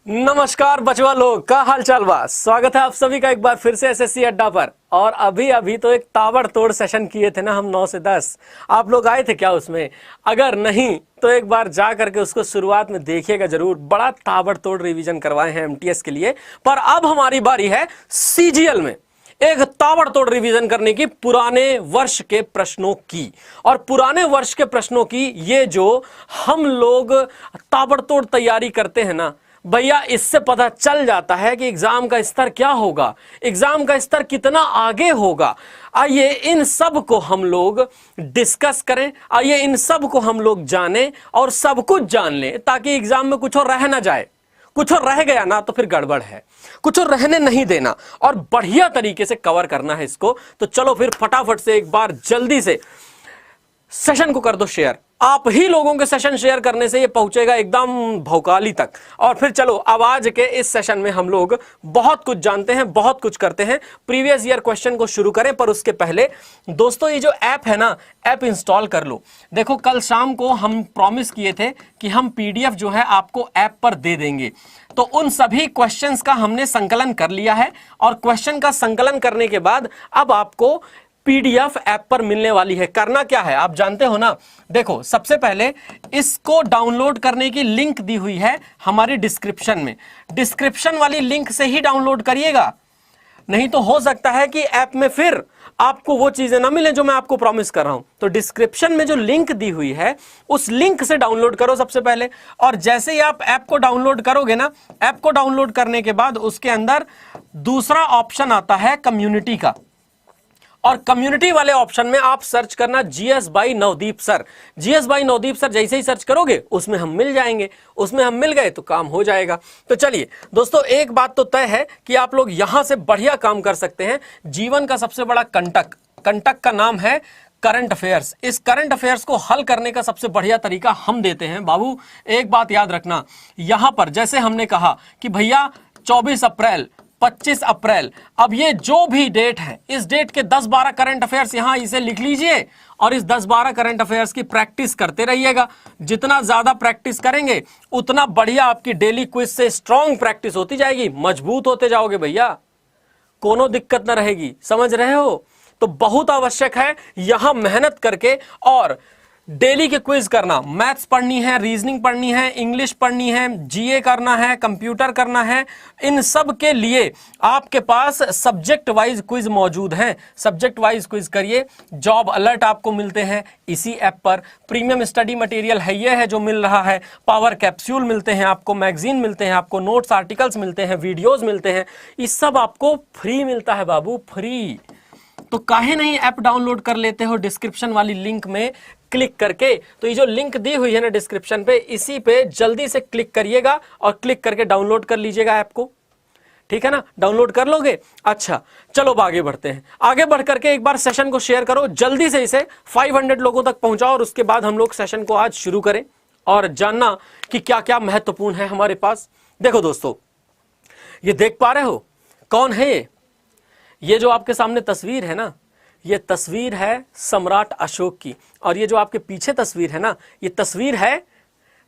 नमस्कार बचवा लोग, का हाल चाल बा। स्वागत है आप सभी का एक बार फिर से एसएससी अड्डा पर। और अभी तो एक ताबड़तोड़ सेशन किए थे ना हम 9 से 10। आप लोग आए थे क्या उसमें? अगर नहीं तो एक बार जा करके उसको शुरुआत में देखिएगा जरूर। बड़ा ताबड़तोड़ रिवीजन करवाए हैं एमटीएस के लिए। पर अब हमारी बारी है सीजीएल में एक ताबड़तोड़ रिवीजन करने की पुराने वर्ष के प्रश्नों की। और पुराने वर्ष के प्रश्नों की ये जो हम लोग ताबड़तोड़ तैयारी करते हैं ना भैया, इससे पता चल जाता है कि एग्जाम का स्तर क्या होगा, एग्जाम का स्तर कितना आगे होगा। आइए इन सब को हम लोग डिस्कस करें, आइए इन सब को हम लोग जानें और सब कुछ जान लें ताकि एग्जाम में कुछ और रह ना जाए। कुछ और रह गया ना तो फिर गड़बड़ है, कुछ और रहने नहीं देना और बढ़िया तरीके से कवर करना है इसको। तो चलो फिर फटाफट से एक बार जल्दी से सेशन को कर दो शेयर। आप ही लोगों के सेशन शेयर करने से ये पहुंचेगा एकदम भौकाली तक। और फिर चलो अब आज के इस सेशन में हम लोग बहुत कुछ जानते हैं, बहुत कुछ करते हैं। प्रीवियस ईयर क्वेश्चन को शुरू करें, पर उसके पहले दोस्तों ये जो ऐप है ना, ऐप इंस्टॉल कर लो। देखो कल शाम को हम प्रॉमिस किए थे कि हम पीडीएफ जो है आपको ऐप पर दे देंगे। तो उन सभी क्वेश्चंस का हमने संकलन कर लिया है और क्वेश्चन का संकलन करने के बाद अब आपको पीडीएफ ऐप पर मिलने वाली है। करना क्या है आप जानते हो ना। देखो सबसे पहले इसको डाउनलोड करने की लिंक दी हुई है हमारी डिस्क्रिप्शन में। डिस्क्रिप्शन वाली लिंक से ही डाउनलोड करिएगा, नहीं तो हो सकता है कि ऐप में फिर आपको वो चीजें ना मिले जो मैं आपको प्रॉमिस कर रहा हूं। तो डिस्क्रिप्शन में जो लिंक दी हुई है उस लिंक से डाउनलोड करो सबसे पहले। और जैसे ही आप ऐप को डाउनलोड करोगे ना, ऐप को डाउनलोड करने के बाद उसके अंदर दूसरा ऑप्शन आता है कम्युनिटी का। और कम्युनिटी वाले ऑप्शन में आप सर्च करना GS by Navdeep sir. GS by Navdeep sir जैसे ही सर्च करोगे उसमें हम मिल जाएंगे। उसमें हम मिल गए तो काम हो जाएगा। तो चलिए दोस्तों, एक बात तो तय है कि आप लोग यहां से बढ़िया काम कर सकते हैं। जीवन का सबसे बड़ा कंटक का नाम है करंट अफेयर्स। इस करंट अफेयर्स को हल करने का सबसे बढ़िया तरीका हम देते हैं। बाबू एक बात याद रखना, यहां पर जैसे हमने कहा कि भैया 24 अप्रैल 25 अप्रैल, अब ये जो भी डेट है इस डेट के 10-12 करंट अफेयर्स यहां इसे लिख लीजिए और इस 10-12 करंट अफेयर्स की प्रैक्टिस करते रहिएगा। जितना ज्यादा प्रैक्टिस करेंगे उतना बढ़िया आपकी डेली क्विज से स्ट्रांग प्रैक्टिस होती जाएगी, मजबूत होते जाओगे भैया, कोनो दिक्कत ना रहेगी। समझ रहे हो? तो बहुत आवश्यक है यहां मेहनत करके और डेली के क्विज करना। मैथ्स पढ़नी है, रीजनिंग पढ़नी है, इंग्लिश पढ़नी है, जीए करना है, कंप्यूटर करना है। इन सब के लिए आपके पास सब्जेक्ट वाइज क्विज मौजूद हैं। सब्जेक्ट वाइज क्विज करिए। जॉब अलर्ट आपको मिलते हैं इसी ऐप पर। प्रीमियम स्टडी मटेरियल है ये है जो मिल रहा है। पावर कैप्सूल मिलते हैं आपको, मैगजीन मिलते हैं आपको, नोट्स आर्टिकल्स मिलते हैं, वीडियोज मिलते हैं। ये सब आपको फ्री मिलता है बाबू, फ्री। तो काहे नहीं ऐप डाउनलोड कर लेते हो डिस्क्रिप्शन वाली लिंक में क्लिक करके। तो ये जो लिंक दी हुई है ना डिस्क्रिप्शन पे, इसी पे जल्दी से क्लिक करिएगा और क्लिक करके डाउनलोड कर लीजिएगा ऐप को। ठीक है ना, डाउनलोड कर लोगे। अच्छा चलो आगे बढ़ते हैं। आगे बढ़ करके एक बार सेशन को शेयर करो, जल्दी से इसे 500 लोगों तक पहुंचाओ और उसके बाद हम लोग सेशन को आज शुरू करें और जानना कि क्या क्या महत्वपूर्ण है हमारे पास। देखो दोस्तों, ये देख पा रहे हो कौन है ये जो आपके सामने तस्वीर है ना, ये तस्वीर है सम्राट अशोक की। और ये जो आपके पीछे तस्वीर है ना, ये तस्वीर है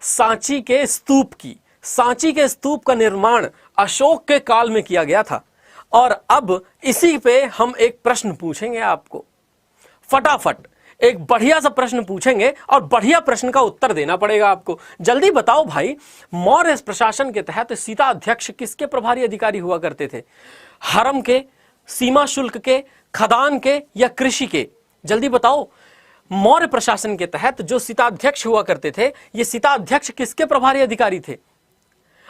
सांची के स्तूप की। सांची के स्तूप का निर्माण अशोक के काल में किया गया था। और अब इसी पे हम एक प्रश्न पूछेंगे आपको। फटाफट एक बढ़िया सा प्रश्न पूछेंगे और बढ़िया प्रश्न का उत्तर देना पड़ेगा आपको। जल्दी बताओ भाई, मौर्य प्रशासन के तहत सीता अध्यक्ष किसके प्रभारी अधिकारी हुआ करते थे? हरम के, सीमा शुल्क के, खदान के या कृषि के? जल्दी बताओ। मौर्य प्रशासन के तहत जो सीताध्यक्ष हुआ करते थे, ये सीताध्यक्ष किसके प्रभारी अधिकारी थे?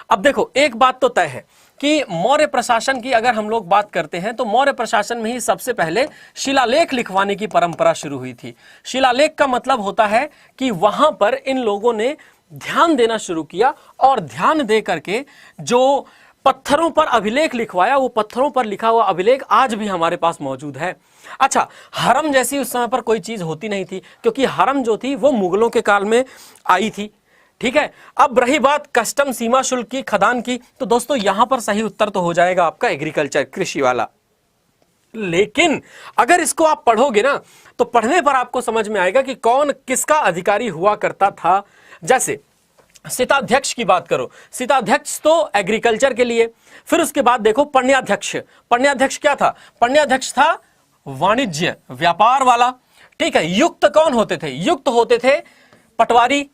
अब देखो एक बात तो तय है कि मौर्य प्रशासन की अगर हम लोग बात करते हैं तो मौर्य प्रशासन में ही सबसे पहले शिलालेख लिखवाने की परंपरा शुरू हुई थी। शिलालेख का मतलब होता है कि वहां पर इन लोगों ने ध्यान देना शुरू किया और ध्यान दे करके जो पत्थरों पर अभिलेख लिखवाया, वो पत्थरों पर लिखा हुआ अभिलेख आज भी हमारे पास मौजूद है। अच्छा, हरम जैसी उस समय पर कोई चीज होती नहीं थी क्योंकि हरम जो थी वो मुगलों के काल में आई थी। ठीक है, अब रही बात कस्टम, सीमा शुल्क की, खदान की, तो दोस्तों यहां पर सही उत्तर तो हो जाएगा आपका एग्रीकल्चर, कृषि वाला। लेकिन अगर इसको आप पढ़ोगे ना तो पढ़ने पर आपको समझ में आएगा कि कौन किसका अधिकारी हुआ करता था। जैसे सिताध्यक्ष की बात करो, सिताध्यक्ष तो एग्रीकल्चर के लिए। फिर उसके बाद देखो पण्याध्यक्ष, पण्याध्यक्ष क्या था? पण्याध्यक्ष था वाणिज्य व्यापार वाला। ठीक है, युक्त कौन होते थे? युक्त होते थे पटवारी,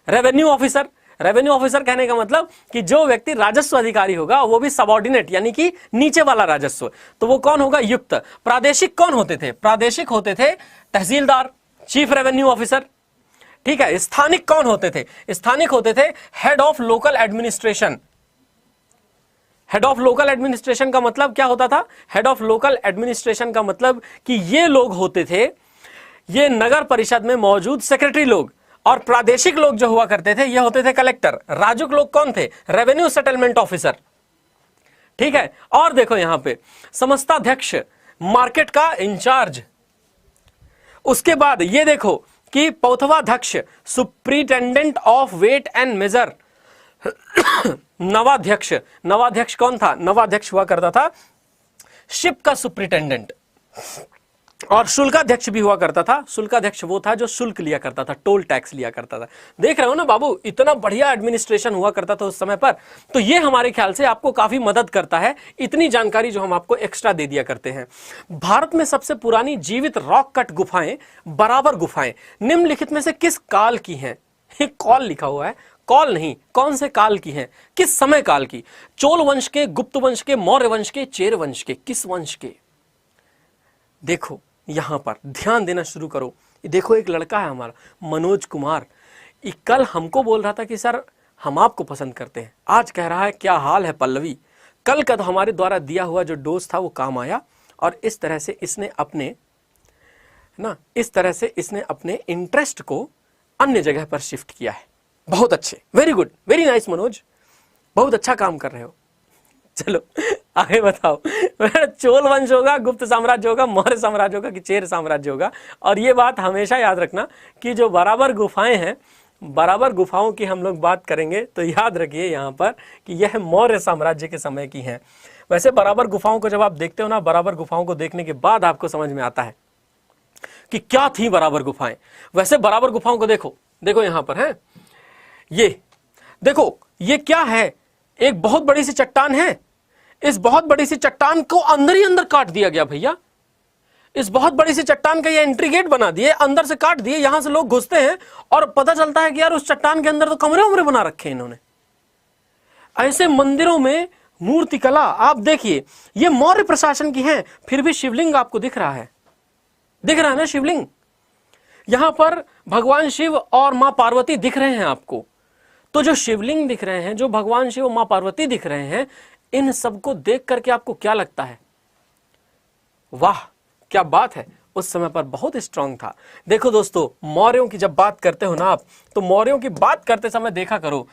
रेवेन्यू ऑफिसर। रेवेन्यू ऑफिसर कहने का मतलब कि जो व्यक्ति राजस्व अधिकारी होगा वो भी सबऑर्डिनेट यानी कि नीचे वाला राजस्व, तो वो कौन होगा? युक्त। प्रादेशिक कौन होते थे? प्रादेशिक होते थे तहसीलदार, चीफ रेवेन्यू ऑफिसर। ठीक है, स्थानिक कौन होते थे? स्थानिक होते थे head of local administration. Head of local administration का मतलब क्या होता था? हेड ऑफ लोकल एडमिनिस्ट्रेशन का मतलब कि ये लोग होते थे, ये नगर परिषद में मौजूद सेक्रेटरी लोग। और प्रादेशिक लोग जो हुआ करते थे ये होते थे कलेक्टर। राजुक लोग कौन थे? Revenue settlement officer. ठीक है, और देखो यहां पे समस्ताध्यक्ष, मार्केट का इंचार्ज। उसके बाद ये देखो कि पौथवाध्यक्ष, superintendent of weight and measure. नवाध्यक्ष, नवाध्यक्ष कौन था? नवाध्यक्ष हुआ करता था शिप का सुप्रिटेंडेंट। और शुल्काध्यक्ष भी हुआ करता था। शुल्काध्यक्ष वो था जो शुल्क लिया करता था, टोल टैक्स लिया करता था। देख रहे हो ना बाबू, इतना बढ़िया एडमिनिस्ट्रेशन हुआ करता था उस समय पर। तो ये हमारे ख्याल से आपको काफी मदद करता है, इतनी जानकारी जो हम आपको एक्स्ट्रा दे दिया करते हैं। भारत में सबसे पुरानी जीवित रॉक कट गुफाएं, बराबर गुफाएं, निम्नलिखित में से किस काल की हैं? कॉल लिखा हुआ है, कॉल नहीं, कौन से काल की हैं? किस समय काल की? चोल वंश के, गुप्त वंश के, मौर्य वंश के, चेर वंश के, किस वंश के? देखो यहां पर ध्यान देना शुरू करो। देखो एक लड़का है हमारा मनोज कुमार, ये कल हमको बोल रहा था कि सर हम आपको पसंद करते हैं, आज कह रहा है क्या हाल है पल्लवी। कल का तो हमारे द्वारा दिया हुआ जो डोज था वो काम आया, और इस तरह से इसने अपने इंटरेस्ट को अन्य जगह पर शिफ्ट किया है। बहुत अच्छे, very good, very nice Manoj, बहुत अच्छा काम कर रहे हो। चलो आगे बताओ। चोल वंश होगा, गुप्त साम्राज्य होगा, मौर्य साम्राज्य होगा कि चेर साम्राज्य होगा? और ये बात हमेशा याद रखना कि जो बराबर गुफाएं हैं, बराबर गुफाओं की हम लोग बात करेंगे तो याद रखिए यहाँ पर कि यह मौर्य साम्राज्य के समय की हैं। वैसे बराबर गुफाओं को जब आप देखते हो ना, बराबर गुफाओं को देखने के बाद आपको समझ में आता है कि क्या थी बराबर गुफाएं। वैसे बराबर गुफाओं को देखो, देखो यहाँ पर है, ये देखो ये क्या है? एक बहुत बड़ी सी चट्टान है। इस बहुत बड़ी सी चट्टान को अंदर ही अंदर काट दिया गया भैया। इस बहुत बड़ी सी चट्टान का ये एंट्री गेट बना दिए, अंदर से काट दिए, यहां से लोग घुसते हैं और पता चलता है कि यार उस चट्टान के अंदर तो कमरे उमरे बना रखे हैं इन्होंने। ऐसे मंदिरों में मूर्तिकला आप देखिए, ये मौर्य प्रशासन की है, फिर भी शिवलिंग आपको दिख रहा है, दिख रहा है ना शिवलिंग। यहां पर भगवान शिव और मां पार्वती दिख रहे हैं आपको। तो जो शिवलिंग दिख रहे हैं, जो भगवान शिव और मां पार्वती दिख रहे हैं, इन सबको देख करके आपको क्या लगता है? वाह क्या बात है, उस समय पर बहुत स्ट्रांग था। देखो दोस्तों, मौर्यों की जब बात करते हो ना आप, तो मौर्यों की बात करते समय देखा करो,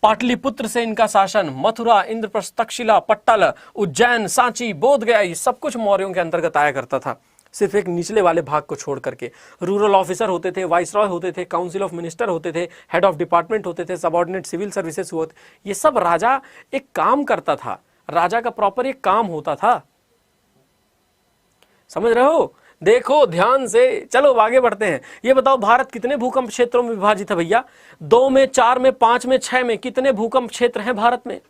पाटलिपुत्र से इनका शासन, मथुरा, इंद्रप्रस्थ, तक्षशिला, पट्टल, उज्जैन, सांची, बोधगया, ये सब कुछ मौर्यों के अंतर्गत आया करता था, सिर्फ एक निचले वाले भाग को छोड़ करके। रूरल ऑफिसर होते थे, वाइसरॉय होते थे, काउंसिल ऑफ मिनिस्टर होते थे, हेड ऑफ डिपार्टमेंट होते थे, सबऑर्डिनेट सिविल सर्विसेज होते, ये सब राजा एक काम करता था, राजा का प्रॉपर एक काम होता था। समझ रहे हो? देखो ध्यान से, चलो आगे बढ़ते हैं। ये बताओ भारत कितने भूकंप क्षेत्रों में विभाजित है भैया? 2 में, 4 में, 5 में, 6 में, कितने भूकंप क्षेत्र हैं भारत में?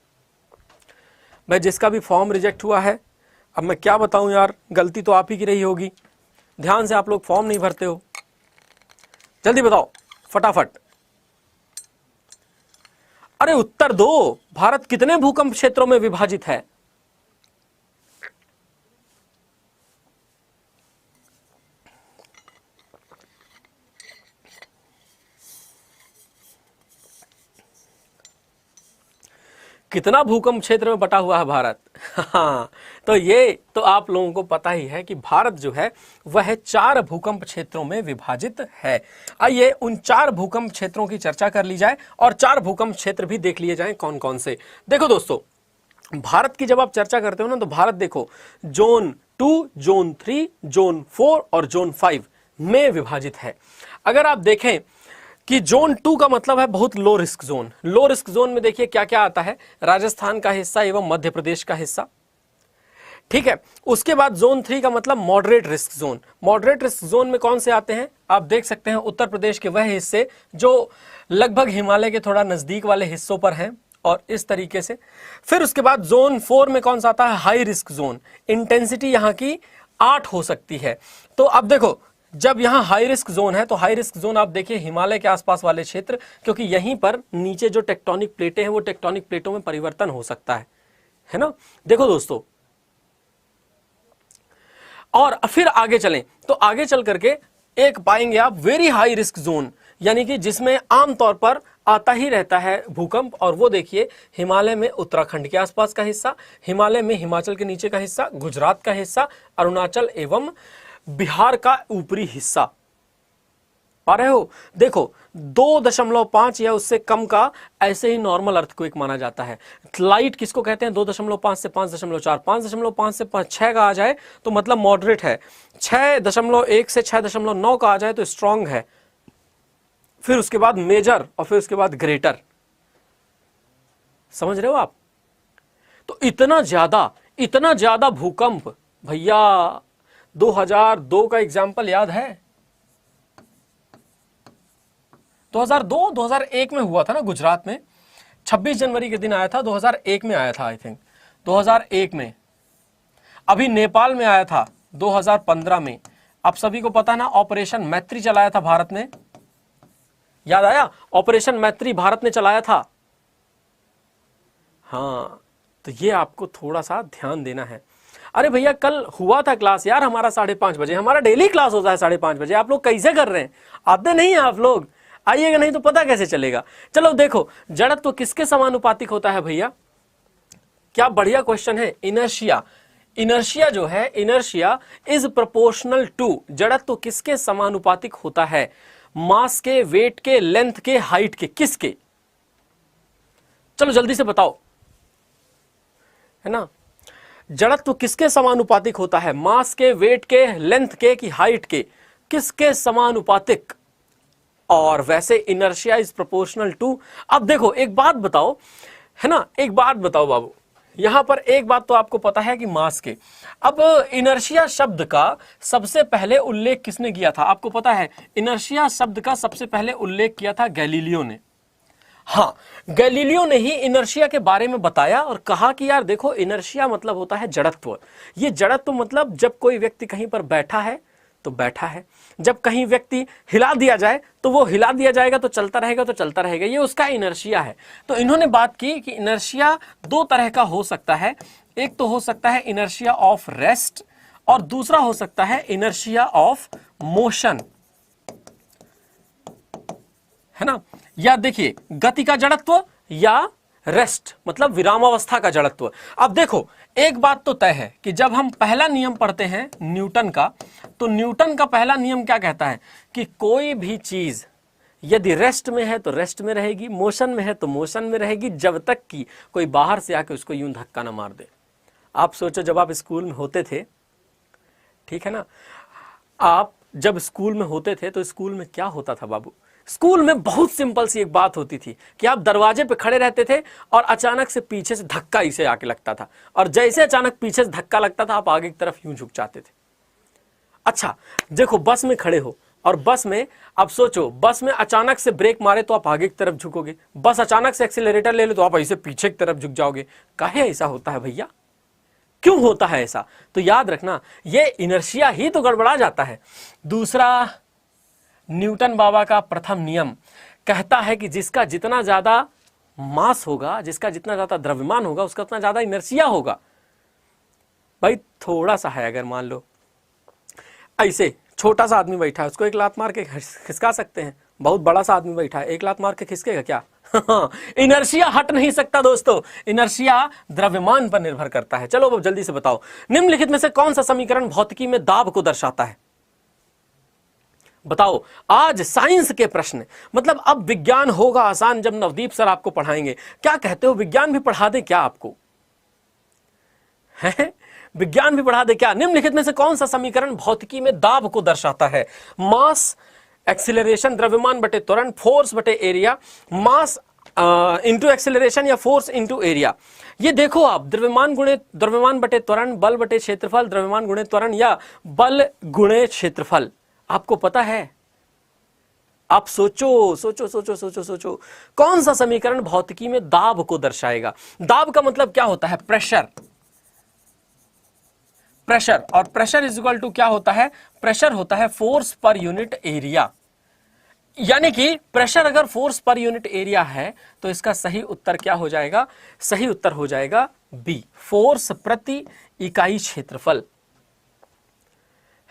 भाई जिसका भी फॉर्म रिजेक्ट हुआ है, अब मैं क्या बताऊं यार, गलती तो आप ही की रही होगी, ध्यान से आप लोग फॉर्म नहीं भरते हो। जल्दी बताओ फटाफट, अरे उत्तर दो, भारत कितने भूकंप क्षेत्रों में विभाजित है? कितना भूकंप क्षेत्र में बटा हुआ है भारत? हाँ, तो ये तो आप लोगों को पता ही है कि भारत जो है वह 4 भूकंप क्षेत्रों में विभाजित है। आइए उन 4 भूकंप क्षेत्रों की चर्चा कर ली जाए और 4 भूकंप क्षेत्र भी देख लिए जाएं कौन कौन से। देखो दोस्तों, भारत की जब आप चर्चा करते हो ना, तो भारत देखो जोन 2, जोन 3, जोन 4 और जोन 5 में विभाजित है। अगर आप देखें कि जोन 2 का मतलब है बहुत low risk zone. Low risk zone में देखिए क्या क्या आता है, राजस्थान का हिस्सा एवं मध्य प्रदेश का हिस्सा, ठीक है। उसके बाद जोन 3 का मतलब moderate risk zone. Moderate risk zone में कौन से आते हैं? आप देख सकते हैं उत्तर प्रदेश के वह हिस्से जो लगभग हिमालय के थोड़ा नजदीक वाले हिस्सों पर हैं और इस तरीके से। फिर उसके बाद जोन 4 में कौन सा आता है, हाई रिस्क जोन। इंटेंसिटी यहाँ की 8 हो सकती है। तो अब देखो जब यहाँ हाई रिस्क जोन है तो हाई रिस्क जोन आप देखिए हिमालय के आसपास वाले क्षेत्र, क्योंकि यहीं पर नीचे जो टेक्टोनिक प्लेटें हैं वो टेक्टोनिक प्लेटों में परिवर्तन हो सकता है ना। देखो दोस्तों, और फिर आगे चलें तो आगे चल करके एक पाएंगे आप वेरी हाई रिस्क जोन, यानी कि जिसमें आमतौर पर आता ही रहता है भूकंप। और वो देखिए हिमालय में उत्तराखंड के आसपास का हिस्सा, हिमालय में हिमाचल के नीचे का हिस्सा, गुजरात का हिस्सा, अरुणाचल एवं बिहार का ऊपरी हिस्सा। पा रहे हो, देखो 2.5 या उससे कम का ऐसे ही नॉर्मल अर्थक्वेक माना जाता है। लाइट किसको कहते हैं, 2.5 से 5.4, 5.5 से 6 का आ जाए तो मतलब मॉडरेट है, 6.1 से 6.9 का आ जाए तो स्ट्रांग है, फिर उसके बाद मेजर और फिर उसके बाद ग्रेटर। समझ रहे हो आप। तो इतना ज्यादा भूकंप भैया 2002 का एग्जाम्पल याद है, 2001 में हुआ था ना गुजरात में, 26 जनवरी के दिन आया था, 2001 में आया था आई थिंक, 2001 में। अभी नेपाल में आया था 2015 में। आप सभी को पता ना ऑपरेशन मैत्री चलाया था भारत ने, याद आया, ऑपरेशन मैत्री भारत ने चलाया था। हाँ, तो ये आपको थोड़ा सा ध्यान देना है। अरे भैया कल हुआ था क्लास यार हमारा 5:30 बजे, हमारा डेली क्लास होता है 5:30 बजे। आप लोग कैसे कर रहे हैं, आते नहीं हैं आप लोग, आइएगा नहीं तो पता कैसे चलेगा। चलो देखो, जड़त्व तो किसके समानुपातिक होता है भैया, क्या बढ़िया क्वेश्चन है। इनर्शिया, इनर्शिया जो है, इनर्शिया इज प्रोपोर्शनल टू, जड़त्व तो किसके समानुपातिक होता है, मास के, वेट के, लेंथ के, हाइट के, किसके। चलो जल्दी से बताओ, है ना। जड़त्व तो किसके समानुपातिक होता है, मास के, वेट के, लेंथ के कि हाइट के, किसके समानुपातिक। और वैसे इनर्शिया इज प्रोपोर्शनल टू। अब देखो एक बात बताओ, है ना, एक बात बताओ बाबू, यहां पर एक बात तो आपको पता है कि मास के। अब इनर्शिया शब्द का सबसे पहले उल्लेख किसने किया था, आपको पता है। इनर्शिया शब्द का सबसे पहले उल्लेख किया था गैलीलियो ने। हाँ, गैलीलियो ने ही इनर्शिया के बारे में बताया और कहा कि यार देखो इनर्शिया मतलब होता है जड़त्व। ये जड़त्व मतलब जब कोई व्यक्ति कहीं पर बैठा है तो बैठा है, जब कहीं व्यक्ति हिला दिया जाए तो वो हिला दिया जाएगा, तो चलता रहेगा तो चलता रहेगा, ये उसका इनर्शिया है। तो इन्होंने बात की कि इनर्शिया 2 तरह का हो सकता है, एक तो हो सकता है इनर्शिया ऑफ रेस्ट और दूसरा हो सकता है इनर्शिया ऑफ मोशन, है ना। या देखिए गति का जड़त्व या रेस्ट मतलब विरामावस्था का जड़त्व। अब देखो एक बात तो तय है कि जब हम पहला नियम पढ़ते हैं न्यूटन का, तो न्यूटन का पहला नियम क्या कहता है कि कोई भी चीज यदि रेस्ट में है तो रेस्ट में रहेगी, मोशन में है तो मोशन में रहेगी, जब तक कि कोई बाहर से आके उसको यूं धक्का ना मार दे। आप सोचो जब आप स्कूल में होते थे, ठीक है ना, आप जब स्कूल में होते थे तो स्कूल में क्या होता था बाबू, स्कूल में बहुत सिंपल सी एक बात होती थी कि आप दरवाजे पे खड़े रहते थे और अचानक से पीछे से धक्का इसे आके लगता था, और जैसे अचानक पीछे से धक्का लगता था आप आगे की तरफ यूं झुक जाते थे। अच्छा देखो बस में खड़े हो और बस में, अब सोचो बस में अचानक से ब्रेक मारे तो आप आगे की तरफ झुकोगे, बस अचानक से एक्सीलरेटर ले लो तो आप ऐसे पीछे की तरफ झुक जाओगे। काहे ऐसा होता है भैया, क्यों होता है ऐसा, तो याद रखना ये इनर्शिया ही तो गड़बड़ा जाता है। दूसरा, न्यूटन बाबा का प्रथम नियम कहता है कि जिसका जितना ज्यादा मास होगा, जिसका जितना ज्यादा द्रव्यमान होगा, उसका उतना ज्यादा इनर्शिया होगा। भाई थोड़ा सा है, अगर मान लो ऐसे छोटा सा आदमी बैठा है, उसको एक लात मार के खिसका सकते हैं, बहुत बड़ा सा आदमी बैठा है, एक लात मार के खिसकेगा क्या? इनर्शिया हट नहीं सकता दोस्तों, इनर्शिया द्रव्यमान पर निर्भर करता है। चलो अब जल्दी से बताओ, निम्नलिखित में से कौन सा समीकरण भौतिकी में दाब को दर्शाता है, बताओ। आज साइंस के प्रश्न, मतलब अब विज्ञान होगा आसान जब नवदीप सर आपको पढ़ाएंगे। क्या कहते हो, विज्ञान भी पढ़ा दे क्या आपको, है विज्ञान भी पढ़ा दे क्या? निम्नलिखित में से कौन सा समीकरण भौतिकी में दाब को दर्शाता है? मास एक्सीलरेशन, द्रव्यमान बटे त्वरण, फोर्स बटे एरिया, मास इंटू एक्सीलरेशन या फोर्स इंटू एरिया। ये देखो आप, द्रव्यमान बटे त्वरण, बल बटे क्षेत्रफल, द्रव्यमान गुणे त्वरण या बल गुणे क्षेत्रफल। आपको पता है, आप सोचो सोचो सोचो सोचो सोचो, कौन सा समीकरण भौतिकी में दाब को दर्शाएगा? दाब का मतलब क्या होता है? प्रेशर। प्रेशर, और प्रेशर इज इक्वल टू क्या होता है? प्रेशर होता है फोर्स पर यूनिट एरिया। यानी कि प्रेशर अगर फोर्स पर यूनिट एरिया है तो इसका सही उत्तर क्या हो जाएगा? सही उत्तर हो जाएगा बी, फोर्स प्रति इकाई क्षेत्रफल,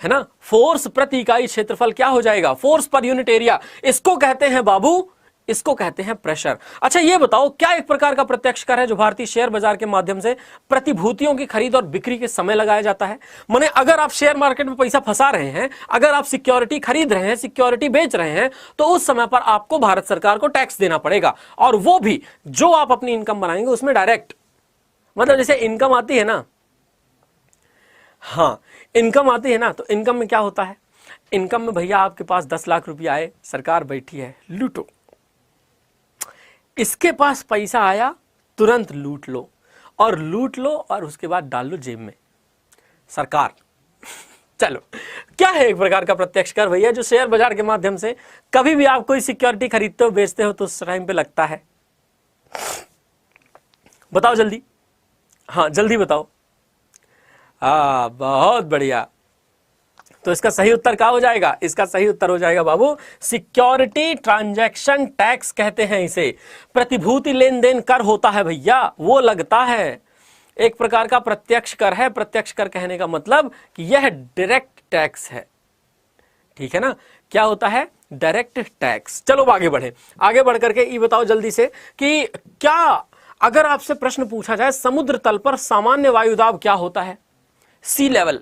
है ना? फोर्स प्रति इकाई क्षेत्रफल क्या हो जाएगा? Force per unit area. इसको कहते हैं बाबू, इसको कहते हैं प्रेशर। अच्छा ये बताओ, क्या एक प्रकार का प्रत्यक्ष कर है जो भारतीय शेयर बाजार के माध्यम से प्रतिभूतियों की खरीद और बिक्री के समय लगाया जाता है? माने अगर आप शेयर मार्केट में पैसा फंसा रहे हैं, अगर आप सिक्योरिटी खरीद रहे हैं, सिक्योरिटी बेच रहे हैं, तो उस समय पर आपको भारत सरकार को टैक्स देना पड़ेगा, और वो भी जो आप अपनी इनकम बनाएंगे उसमें डायरेक्ट। मतलब जैसे इनकम आती है ना, हाँ इनकम आती है ना, तो इनकम में क्या होता है? इनकम में भैया आपके पास 10 लाख रुपया आए, सरकार बैठी है, लूटो। इसके पास पैसा आया, तुरंत लूट लो, और लूट लो और उसके बाद डाल लो जेब में, सरकार। चलो, क्या है एक प्रकार का प्रत्यक्ष कर भैया जो शेयर बाजार के माध्यम से कभी भी आप कोई सिक्योरिटी खरीदते हो, बेचते हो, तो उस टाइम पे लगता है? बताओ जल्दी, हाँ जल्दी बताओ। हाँ बहुत बढ़िया। तो इसका सही उत्तर क्या हो जाएगा? इसका सही उत्तर हो जाएगा बाबू सिक्योरिटी ट्रांजैक्शन टैक्स कहते हैं इसे। प्रतिभूति लेन देन कर होता है भैया, वो लगता है, एक प्रकार का प्रत्यक्ष कर है। प्रत्यक्ष कर कहने का मतलब कि यह डायरेक्ट टैक्स है, ठीक है ना? क्या होता है? Direct tax. चलो आगे बढ़े, आगे बढ़ करके ये बताओ जल्दी से कि क्या अगर आपसे प्रश्न पूछा जाए समुद्र तल पर सामान्य वायुदाब क्या होता है? सी लेवल,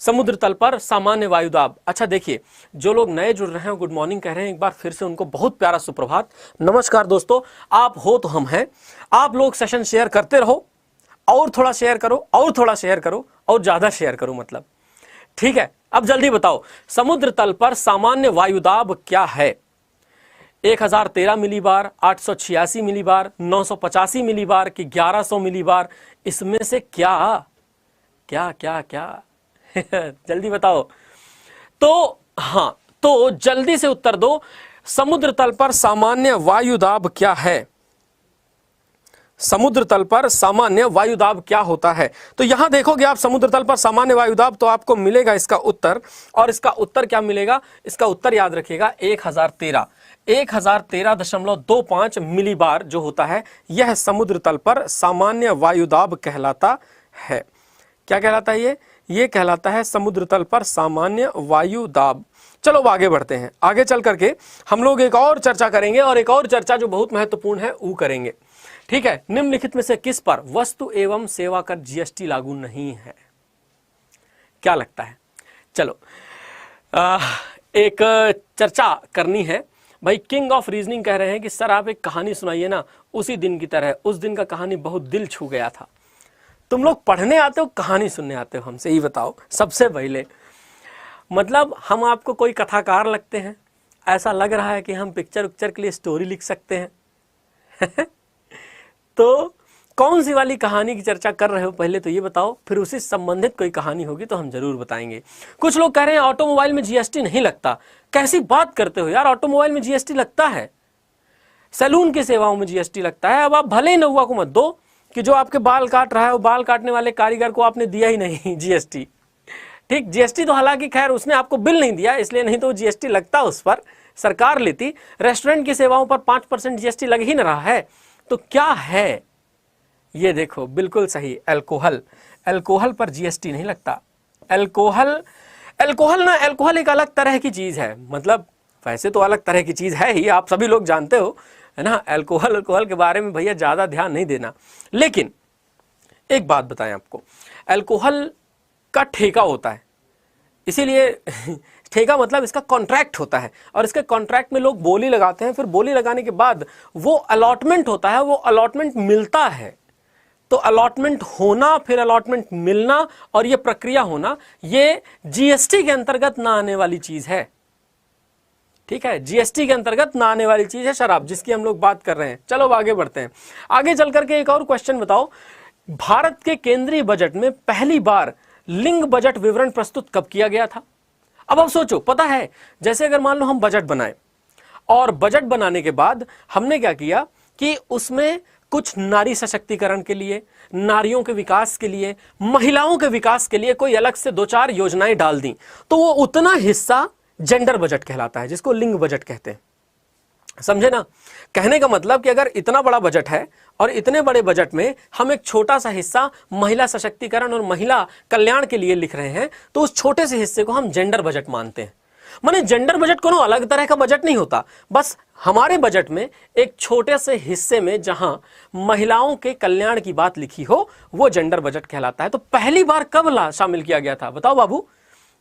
समुद्र तल पर सामान्य वायुदाब। अच्छा देखिए, जो लोग नए जुड़ रहे हैं, गुड मॉर्निंग कह रहे हैं, एक बार फिर से उनको बहुत प्यारा सुप्रभात, नमस्कार दोस्तों। आप हो तो हम हैं। आप लोग सेशन शेयर करते रहो, और थोड़ा शेयर करो, और थोड़ा शेयर करो, और ज्यादा शेयर करो, मतलब ठीक है। अब जल्दी बताओ, समुद्र तल पर सामान्य वायुदाब क्या है? 1013 मिलीबार, 886 मिलीबार, 985 मिलीबार की 1100 मिलीबार, इसमें से क्या क्या क्या क्या जल्दी बताओ। तो हाँ, तो जल्दी से उत्तर दो, समुद्र तल पर सामान्य वायुदाब क्या है? समुद्र तल पर सामान्य वायुदाब क्या होता है? तो यहां देखोगे आप समुद्र तल पर सामान्य वायुदाब, तो आपको मिलेगा इसका उत्तर, और इसका उत्तर क्या मिलेगा? इसका उत्तर याद रखिएगा 1013.25 मिलीबार जो होता है, यह समुद्र तल पर सामान्य वायुदाब कहलाता है। क्या कहलाता है ये कहलाता है समुद्र तल पर सामान्य वायुदाब। चलो आगे बढ़ते हैं, आगे चल करके हम लोग एक और चर्चा करेंगे, और एक और चर्चा जो बहुत महत्वपूर्ण है वो करेंगे, ठीक है? निम्नलिखित में से किस पर वस्तु एवं सेवा कर जीएसटी लागू नहीं है? क्या लगता है? चलो एक चर्चा करनी है भाई। किंग ऑफ रीजनिंग कह रहे हैं कि सर आप एक कहानी सुनाइए ना, उसी दिन की तरह। उस दिन का कहानी बहुत दिल छू गया था। तुम लोग पढ़ने आते हो, कहानी सुनने आते हो हमसे? ये बताओ सबसे पहले। मतलब हम आपको कोई कथाकार लगते हैं? ऐसा लग रहा है कि हम पिक्चर उक्चर के लिए स्टोरी लिख सकते हैं? तो कौन सी वाली कहानी की चर्चा कर रहे हो पहले तो ये बताओ, फिर उसी संबंधित कोई कहानी होगी तो हम जरूर बताएंगे। कुछ लोग कह रहे हैं ऑटोमोबाइल में जीएसटी नहीं लगता। कैसी बात करते हो यार, ऑटोमोबाइल में जीएसटी लगता है, सैलून की सेवाओं में जीएसटी लगता है। अब आप भले ही नौवा को मत दो कि जो आपके बाल काट रहा है वो बाल काटने वाले कारीगर को आपने दिया ही नहीं जीएसटी, ठीक? जीएसटी तो हालांकि खैर उसने आपको बिल नहीं दिया, इसलिए नहीं तो जीएसटी लगता उस पर, सरकार लेती। रेस्टोरेंट की सेवाओं पर 5% जीएसटी लग ही न रहा है, तो क्या है ये? देखो बिल्कुल सही, अल्कोहल। अल्कोहल पर जीएसटी नहीं लगता। अल्कोहल ना, अल्कोहल एक अलग तरह की चीज है। मतलब वैसे तो अलग तरह की चीज है ही, आप सभी लोग जानते हो, है ना? अल्कोहल के बारे में भैया ज्यादा ध्यान नहीं देना। लेकिन एक बात बताएं आपको, अल्कोहल का ठेका होता है, इसीलिए ठेका मतलब इसका कॉन्ट्रैक्ट होता है, और इसके कॉन्ट्रैक्ट में लोग बोली लगाते हैं। फिर बोली लगाने के बाद वो अलॉटमेंट होता है, वो अलॉटमेंट मिलता है। तो अलॉटमेंट होना, फिर अलॉटमेंट मिलना, और ये प्रक्रिया होना, ये जीएसटी के अंतर्गत ना आने वाली चीज है, ठीक है? जीएसटी के अंतर्गत ना आने वाली चीज है शराब, जिसकी हम लोग बात कर रहे हैं। चलो आगे बढ़ते हैं, आगे चल करके एक और क्वेश्चन बताओ। भारत के केंद्रीय बजट में पहली बार लिंग बजट विवरण प्रस्तुत कब किया गया था? अब आप सोचो, पता है जैसे अगर मान लो हम बजट बनाए और बजट बनाने के बाद हमने क्या किया कि उसमें कुछ नारी सशक्तिकरण के लिए, नारियों के विकास के लिए, महिलाओं के विकास के लिए कोई अलग से 2-4 योजनाएं डाल दी, तो वो उतना हिस्सा जेंडर बजट कहलाता है, जिसको लिंग बजट कहते हैं। समझे ना? कहने का मतलब कि अगर इतना बड़ा बजट है और इतने बड़े बजट में हम एक छोटा सा हिस्सा महिला सशक्तिकरण और महिला कल्याण के लिए लिख रहे हैं, तो उस छोटे से हिस्से को हम जेंडर बजट मानते हैं। माने जेंडर बजट कोनो अलग तरह का बजट नहीं होता, बस हमारे बजट में एक छोटे से हिस्से में जहां महिलाओं के कल्याण की बात लिखी हो, वो जेंडर बजट कहलाता है। तो पहली बार कब शामिल किया गया था? बताओ बाबू,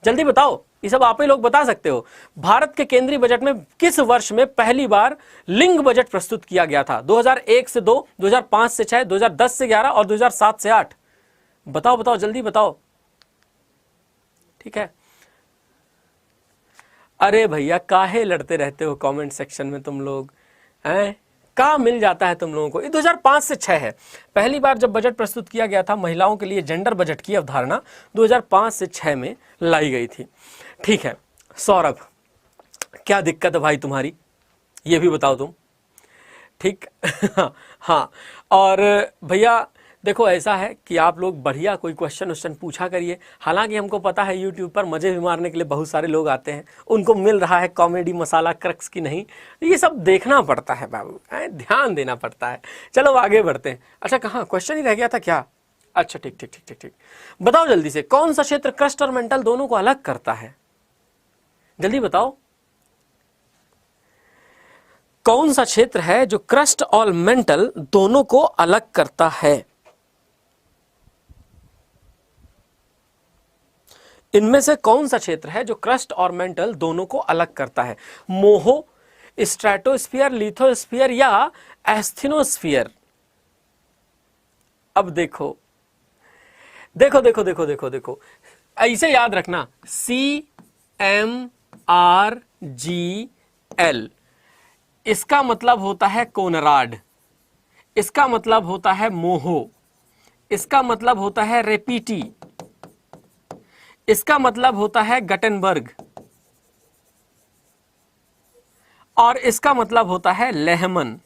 जल्दी बताओ, ये सब आप ही लोग बता सकते हो। भारत के केंद्रीय बजट में किस वर्ष में पहली बार लिंग बजट प्रस्तुत किया गया था? 2001 से 2, 2005 से 6, 2010 से 11 और 2007 से 8। बताओ बताओ, जल्दी बताओ। ठीक है, अरे भैया काहे लड़ते रहते हो कमेंट सेक्शन में तुम लोग हैं? कहाँ मिल जाता है तुम लोगों को? ये 2005 से 6 है। पहली बार जब बजट प्रस्तुत किया गया था, महिलाओं के लिए जेंडर बजट की अवधारणा 2005 से 6 में लाई गई थी। ठीक है सौरभ, क्या दिक्कत है भाई तुम्हारी, ये भी बताओ तुम। ठीक हाँ, और भैया देखो ऐसा है कि आप लोग बढ़िया कोई क्वेश्चन पूछा करिए। हालांकि हमको पता है यूट्यूब पर मज़े भी मारने के लिए बहुत सारे लोग आते हैं, उनको मिल रहा है कॉमेडी मसाला क्रक्स की नहीं, ये सब देखना पड़ता है बाबू, ध्यान देना पड़ता है। चलो आगे बढ़ते हैं। अच्छा कहाँ क्वेश्चन ही रह गया था क्या? अच्छा ठीक ठीक ठीक ठीक ठीक, बताओ जल्दी से, कौन सा क्षेत्र क्रस्ट और मेंटल दोनों को अलग करता है? जल्दी बताओ, कौन सा क्षेत्र है जो क्रस्ट और मेंटल दोनों को अलग करता है? इनमें से कौन सा क्षेत्र है जो क्रस्ट और मेंटल दोनों को अलग करता है? मोहो, स्ट्रेटोस्फीयर, लिथोस्फीयर या एस्थेनोस्फीयर? अब देखो देखो देखो देखो देखो देखो, ऐसे याद रखना, CMRGL, इसका मतलब होता है कोनराड, इसका मतलब होता है मोहो, इसका मतलब होता है रेपिटी, इसका मतलब होता है गटेनबर्ग, और इसका मतलब होता है लेहमन।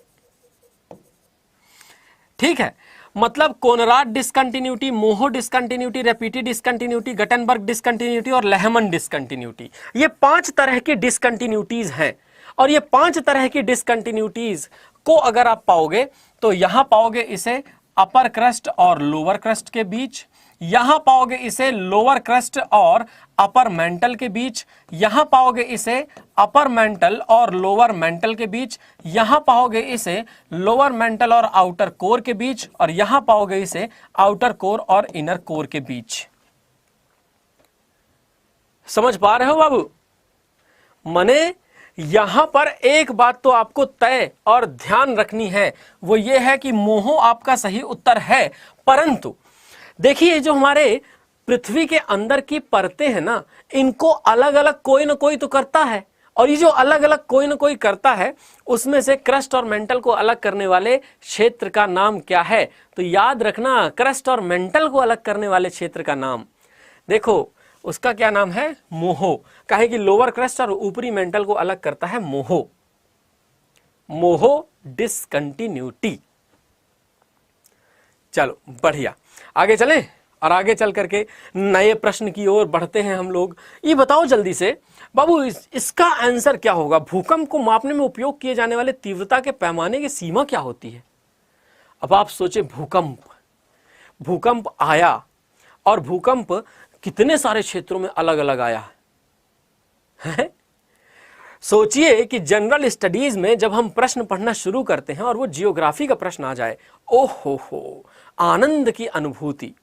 ठीक है, मतलब Conrad discontinuity, Moho discontinuity, Repetti discontinuity, Gutenberg discontinuity और लेहमन डिसकंटिन्यूटी, ये 5 तरह की डिसकंटिन्यूटीज हैं। और ये 5 तरह की डिसकंटिन्यूटीज को अगर आप पाओगे तो यहां पाओगे इसे अपर क्रस्ट और लोअर क्रस्ट के बीच, यहां पाओगे इसे लोअर क्रस्ट और अपर मेंटल के बीच, यहां पाओगे इसे अपर मेंटल और लोअर मेंटल के बीच, यहां पाओगे इसे लोअर मेंटल और आउटर कोर के बीच, और यहां पाओगे इसे आउटर कोर और इनर कोर के बीच। समझ पा रहे हो बाबू? मने यहां पर एक बात तो आपको तय और ध्यान रखनी है, वो ये है कि मोहो आपका सही उत्तर है, परंतु देखिए जो हमारे पृथ्वी के अंदर की परतें हैं ना, इनको अलग अलग कोई ना कोई तो करता है, और ये जो अलग अलग कोई ना कोई करता है, उसमें से क्रस्ट और मेंटल को अलग करने वाले क्षेत्र का नाम क्या है? तो याद रखना, क्रस्ट और मेंटल को अलग करने वाले क्षेत्र का नाम देखो, उसका क्या नाम है? मोहो। काहे कि लोअर क्रस्ट और ऊपरी मेंटल को अलग करता है मोहो, मोहो डिसकंटिन्यूटी। चलो बढ़िया, आगे चलें और आगे चल करके नए प्रश्न की ओर बढ़ते हैं हम लोग। ये बताओ जल्दी से बाबू, इसका आंसर क्या होगा? भूकंप को मापने में उपयोग किए जाने वाले तीव्रता के पैमाने की सीमा क्या होती है? अब आप सोचे, भूकंप आया, और भूकंप कितने सारे क्षेत्रों में अलग अलग आया है? सोचिए कि जनरल स्टडीज में जब हम प्रश्न पढ़ना शुरू करते हैं और वो जियोग्राफी का प्रश्न आ जाए, ओहो, आनंद की अनुभूति,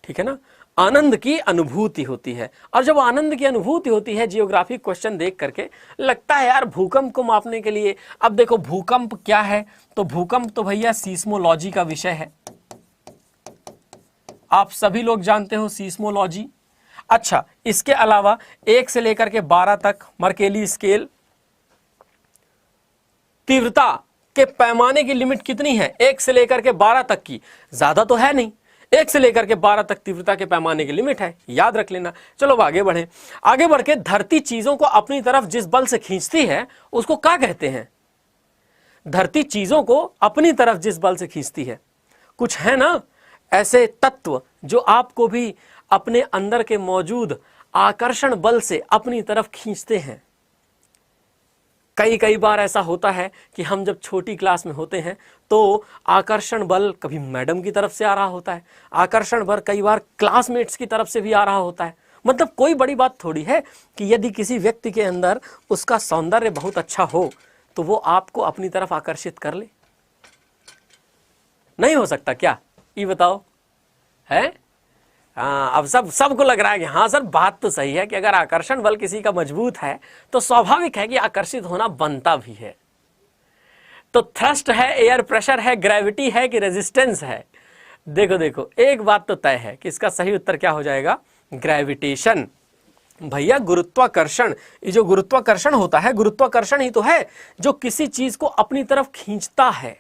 ठीक है ना, आनंद की अनुभूति होती है। और जब आनंद की अनुभूति होती है जियोग्राफी क्वेश्चन देख करके, लगता है यार भूकंप को मापने के लिए, अब देखो भूकंप क्या है, तो भूकंप तो भैया सीस्मोलॉजी का विषय है, आप सभी लोग जानते हो सीस्मोलॉजी। अच्छा, इसके अलावा 1 से लेकर के 12 तक मर्केली स्केल, तीव्रता के पैमाने की लिमिट कितनी है? 1 से लेकर के 12 तक की, ज्यादा तो है नहीं, 1 से लेकर के 12 तक तीव्रता के पैमाने की लिमिट है, याद रख लेना। चलो अब आगे बढ़े। आगे बढ़ के धरती चीजों को अपनी तरफ जिस बल से खींचती है उसको क्या कहते हैं? धरती चीजों को अपनी तरफ जिस बल से खींचती है, कुछ है ना ऐसे तत्व जो आपको भी अपने अंदर के मौजूद आकर्षण बल से अपनी तरफ खींचते हैं। कई बार ऐसा होता है कि हम जब छोटी क्लास में होते हैं तो आकर्षण बल कभी मैडम की तरफ से आ रहा होता है, आकर्षण बल कई बार क्लासमेट्स की तरफ से भी आ रहा होता है। मतलब कोई बड़ी बात थोड़ी है कि यदि किसी व्यक्ति के अंदर उसका सौंदर्य बहुत अच्छा हो तो वो आपको अपनी तरफ आकर्षित कर ले। नहीं हो सकता क्या? ये बताओ है? अब सबको लग रहा है कि हाँ सर बात तो सही है कि अगर आकर्षण बल किसी का मजबूत है तो स्वाभाविक है कि आकर्षित होना बनता भी है। तो थ्रस्ट है, एयर प्रेशर है, ग्रेविटी है कि रेजिस्टेंस है? देखो एक बात तो तय है कि इसका सही उत्तर क्या हो जाएगा? ग्रेविटेशन। भैया गुरुत्वाकर्षण, ये जो गुरुत्वाकर्षण होता है, गुरुत्वाकर्षण ही तो है जो किसी चीज को अपनी तरफ खींचता है।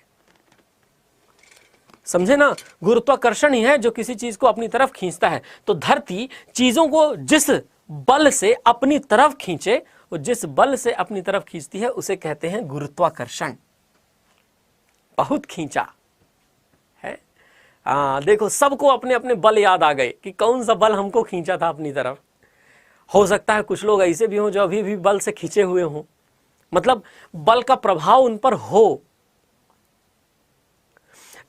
समझे ना? गुरुत्वाकर्षण ही है जो किसी चीज को अपनी तरफ खींचता है। तो धरती चीजों को जिस बल से अपनी तरफ खींचे, वो जिस बल से अपनी तरफ खींचती है उसे कहते हैं गुरुत्वाकर्षण। बहुत खींचा है। देखो सबको अपने अपने बल याद आ गए कि कौन सा बल हमको खींचा था अपनी तरफ। हो सकता है कुछ लोग ऐसे भी हों जो अभी भी बल से खींचे हुए हों, मतलब बल का प्रभाव उन पर हो।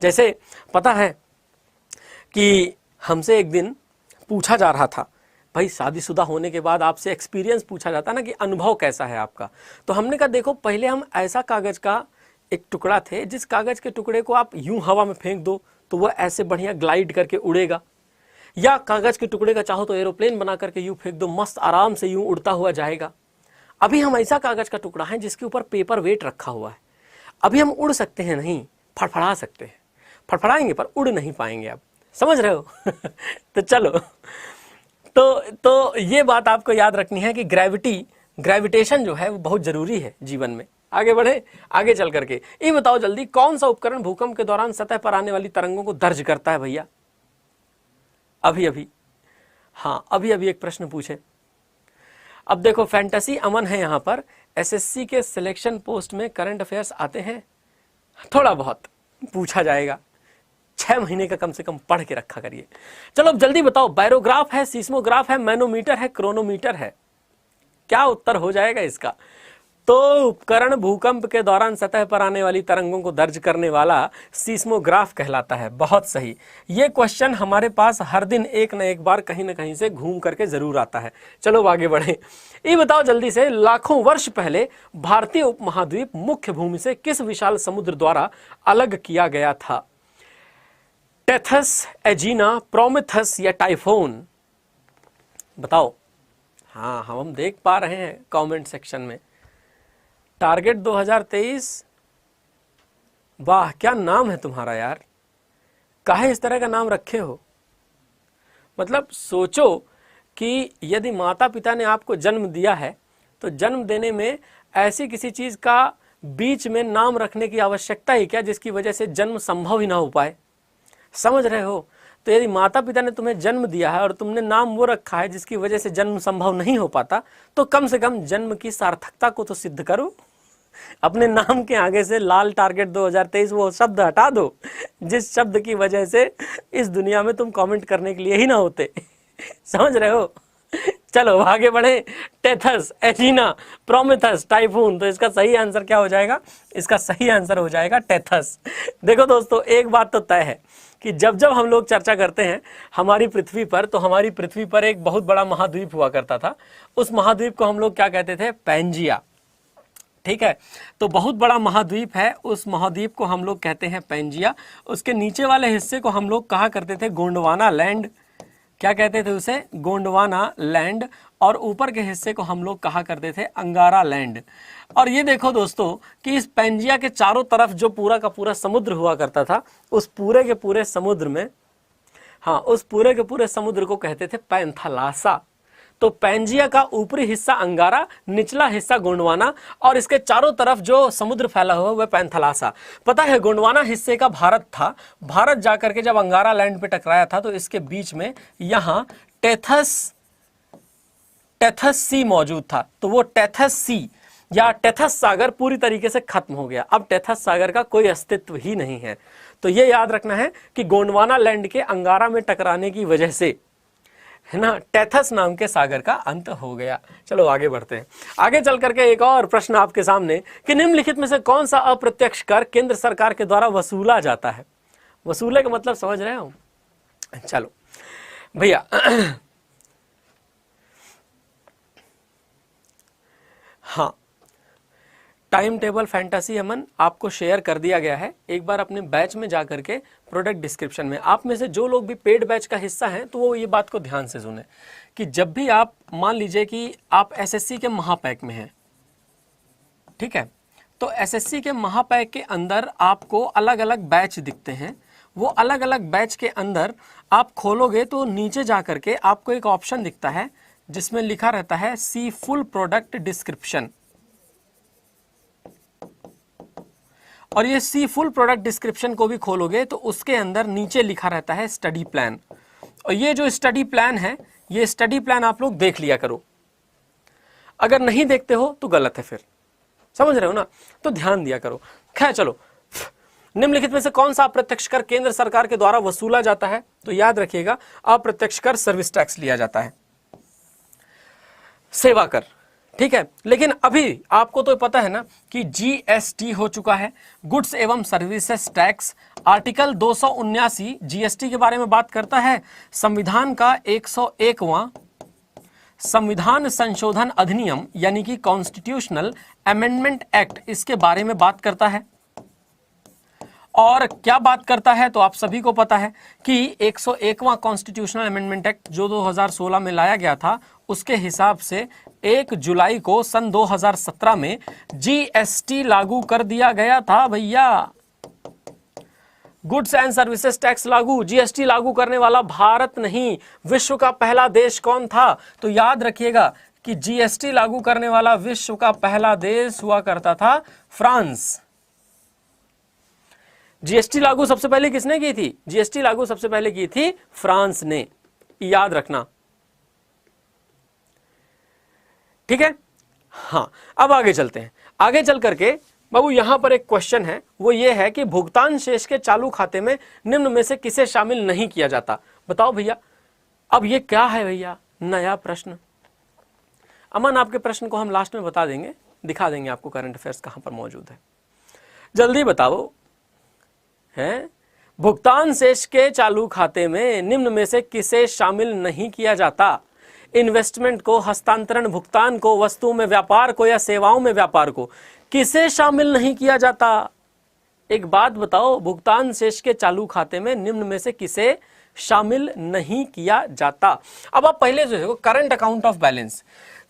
जैसे पता है कि हमसे एक दिन पूछा जा रहा था, भाई शादीशुदा होने के बाद आपसे एक्सपीरियंस पूछा जाता है ना कि अनुभव कैसा है आपका। तो हमने कहा देखो पहले हम ऐसा कागज का एक टुकड़ा थे जिस कागज के टुकड़े को आप यूं हवा में फेंक दो तो वह ऐसे बढ़िया ग्लाइड करके उड़ेगा, या कागज के टुकड़े का चाहो तो एरोप्लेन बना करके यूं फेंक दो, मस्त आराम से यूं उड़ता हुआ जाएगा। अभी हम ऐसा कागज का टुकड़ा है जिसके ऊपर पेपर वेट रखा हुआ है। अभी हम उड़ सकते हैं नहीं, फड़फड़ा सकते हैं, फड़फड़ाएंगे पर उड़ नहीं पाएंगे। आप समझ रहे हो? तो चलो तो ये बात आपको याद रखनी है कि ग्रेविटेशन जो है वो बहुत जरूरी है जीवन में। आगे बढ़े, आगे चल करके ये बताओ जल्दी, कौन सा उपकरण भूकंप के दौरान सतह पर आने वाली तरंगों को दर्ज करता है भैया? अभी अभी एक प्रश्न पूछे। अब देखो फैंटेसी अमन है यहाँ पर, एसएससी के सिलेक्शन पोस्ट में करंट अफेयर्स आते हैं, थोड़ा बहुत पूछा जाएगा, 6 महीने का कम से कम पढ़ के रखा करिए। चलो अब जल्दी बताओ, बायरोग्राफ है, सीस्मोग्राफ है, मैनोमीटर है, क्रोनोमीटर है? क्या उत्तर हो जाएगा इसका? तो उपकरण भूकंप के दौरान सतह पर आने वाली तरंगों को दर्ज करने वाला सीस्मोग्राफ कहलाता है। बहुत सही। ये क्वेश्चन हमारे पास हर दिन एक न एक बार कहीं ना कहीं से घूम करके जरूर आता है। चलो आगे बढ़े। ये बताओ जल्दी से, लाखों वर्ष पहले भारतीय उपमहाद्वीप मुख्य भूमि से किस विशाल समुद्र द्वारा अलग किया गया था? टेथस, एजीना, प्रोमेथस या टाइफोन? बताओ। हाँ हम देख पा रहे हैं कमेंट सेक्शन में। टारगेट 2023, वाह क्या नाम है तुम्हारा यार, काहे इस तरह का नाम रखे हो? मतलब सोचो कि यदि माता पिता ने आपको जन्म दिया है तो जन्म देने में ऐसी किसी चीज का बीच में नाम रखने की आवश्यकता ही क्या जिसकी वजह से जन्म संभव ही ना हो पाए? समझ रहे हो? तो यदि माता पिता ने तुम्हें जन्म दिया है और तुमने नाम वो रखा है जिसकी वजह से जन्म संभव नहीं हो पाता, तो कम से कम जन्म की सार्थकता को तो सिद्ध करो। अपने नाम के आगे से लाल टारगेट 2023 वो शब्द हटा दो जिस शब्द की वजह से इस दुनिया में तुम कमेंट करने के लिए ही ना होते। समझ रहे हो? चलो आगे बढ़े। टेथस, एजीना, प्रोमेथस, टाइफून, तो इसका सही आंसर क्या हो जाएगा? इसका सही आंसर हो जाएगा टेथस। देखो दोस्तों एक बात तो तय है कि जब जब हम लोग चर्चा करते हैं हमारी पृथ्वी पर, तो हमारी पृथ्वी पर एक बहुत बड़ा महाद्वीप हुआ करता था। उस महाद्वीप को हम लोग क्या कहते थे? पैंजिया। ठीक है, तो बहुत बड़ा महाद्वीप है, उस महाद्वीप को हम लोग कहते हैं पैंजिया। उसके नीचे वाले हिस्से को हम लोग कहा करते थे गोंडवाना लैंड। क्या कहते थे उसे? गोंडवाना लैंड। और ऊपर के हिस्से को हम लोग कहा करते थे अंगारा लैंड। और ये देखो दोस्तों कि इस पैंजिया के चारों तरफ जो पूरा का पूरा समुद्र हुआ करता था, उस पूरे के पूरे समुद्र में, हाँ उस पूरे के पूरे समुद्र को कहते थे पैंथालासा। तो पैंजिया का ऊपरी हिस्सा अंगारा, निचला हिस्सा गोंडवाना और इसके चारों तरफ जो समुद्र फैला हुआ वह पैंथलासा। पता है गोंडवाना हिस्से का भारत था। भारत जाकर के जब अंगारा लैंड पे टकराया था तो इसके बीच में यहां टेथस सी मौजूद था। तो वो टेथस सी या टेथस सागर पूरी तरीके से खत्म हो गया। अब टेथस सागर का कोई अस्तित्व ही नहीं है। तो ये याद रखना है कि गोंडवाना लैंड के अंगारा में टकराने की वजह से, है ना, टेथस नाम के सागर का अंत हो गया। चलो आगे बढ़ते हैं। आगे चल करके एक और प्रश्न आपके सामने कि निम्नलिखित में से कौन सा अप्रत्यक्ष कर केंद्र सरकार के द्वारा वसूला जाता है? वसूले का मतलब समझ रहे हो? चलो भैया हाँ, टाइम टेबल फैंटेसी अमन आपको शेयर कर दिया गया है। एक बार अपने बैच में जाकर के प्रोडक्ट डिस्क्रिप्शन में, आप में से जो लोग भी पेड बैच का हिस्सा हैं तो वो ये बात को ध्यान से सुने कि जब भी आप मान लीजिए कि आप एसएससी के महापैक में हैं, ठीक है, तो एसएससी के महापैक के अंदर आपको अलग अलग बैच दिखते हैं। वो अलग अलग बैच के अंदर आप खोलोगे तो नीचे जा करके आपको एक ऑप्शन दिखता है जिसमें लिखा रहता है सी फुल प्रोडक्ट डिस्क्रिप्शन। और ये सी फुल प्रोडक्ट डिस्क्रिप्शन को भी खोलोगे तो उसके अंदर नीचे लिखा रहता है स्टडी प्लान। और ये जो स्टडी प्लान है, ये स्टडी प्लान आप लोग देख लिया करो। अगर नहीं देखते हो तो गलत है, फिर समझ रहे हो ना, तो ध्यान दिया करो। खैर चलो, निम्नलिखित में से कौन सा अप्रत्यक्ष कर केंद्र सरकार के द्वारा वसूला जाता है? तो याद रखिएगा, अप्रत्यक्ष कर सर्विस टैक्स लिया जाता है, सेवा कर, ठीक है। लेकिन अभी आपको तो पता है ना कि जीएसटी हो चुका है, गुड्स एवं सर्विसेज टैक्स। आर्टिकल 279 जीएसटी के बारे में बात करता है। संविधान का 101वां संविधान संशोधन अधिनियम यानी कि कॉन्स्टिट्यूशनल अमेंडमेंट एक्ट इसके बारे में बात करता है। और क्या बात करता है तो आप सभी को पता है कि 101वां कॉन्स्टिट्यूशनल अमेंडमेंट एक्ट जो 2016 में लाया गया था, उसके हिसाब से 1 जुलाई को सन 2017 में जीएसटी लागू कर दिया गया था भैया। गुड्स एंड सर्विसेज टैक्स लागू, जीएसटी लागू करने वाला भारत नहीं, विश्व का पहला देश कौन था? तो याद रखिएगा कि जीएसटी लागू करने वाला विश्व का पहला देश हुआ करता था फ्रांस। जीएसटी लागू सबसे पहले किसने की थी? जीएसटी लागू सबसे पहले की थी फ्रांस ने, याद रखना, ठीक है। हाँ, अब आगे चलते हैं। आगे चल करके बाबू यहां पर एक क्वेश्चन है, वो ये है कि भुगतान शेष के चालू खाते में निम्न में से किसे शामिल नहीं किया जाता? बताओ भैया। अब ये क्या है भैया? नया प्रश्न। अमन, आपके प्रश्न को हम लास्ट में बता देंगे, दिखा देंगे आपको करंट अफेयर्स कहां पर मौजूद है। जल्दी बताओ। है भुगतान शेष के चालू खाते में निम्न में से किसे शामिल नहीं किया जाता? इन्वेस्टमेंट को, हस्तांतरण भुगतान को, वस्तुओं में व्यापार को या सेवाओं में व्यापार को, किसे शामिल नहीं किया जाता? एक बात बताओ, भुगतान शेष के चालू खाते में निम्न में से किसे शामिल नहीं किया जाता? अब आप पहले जो देखो current account of balance,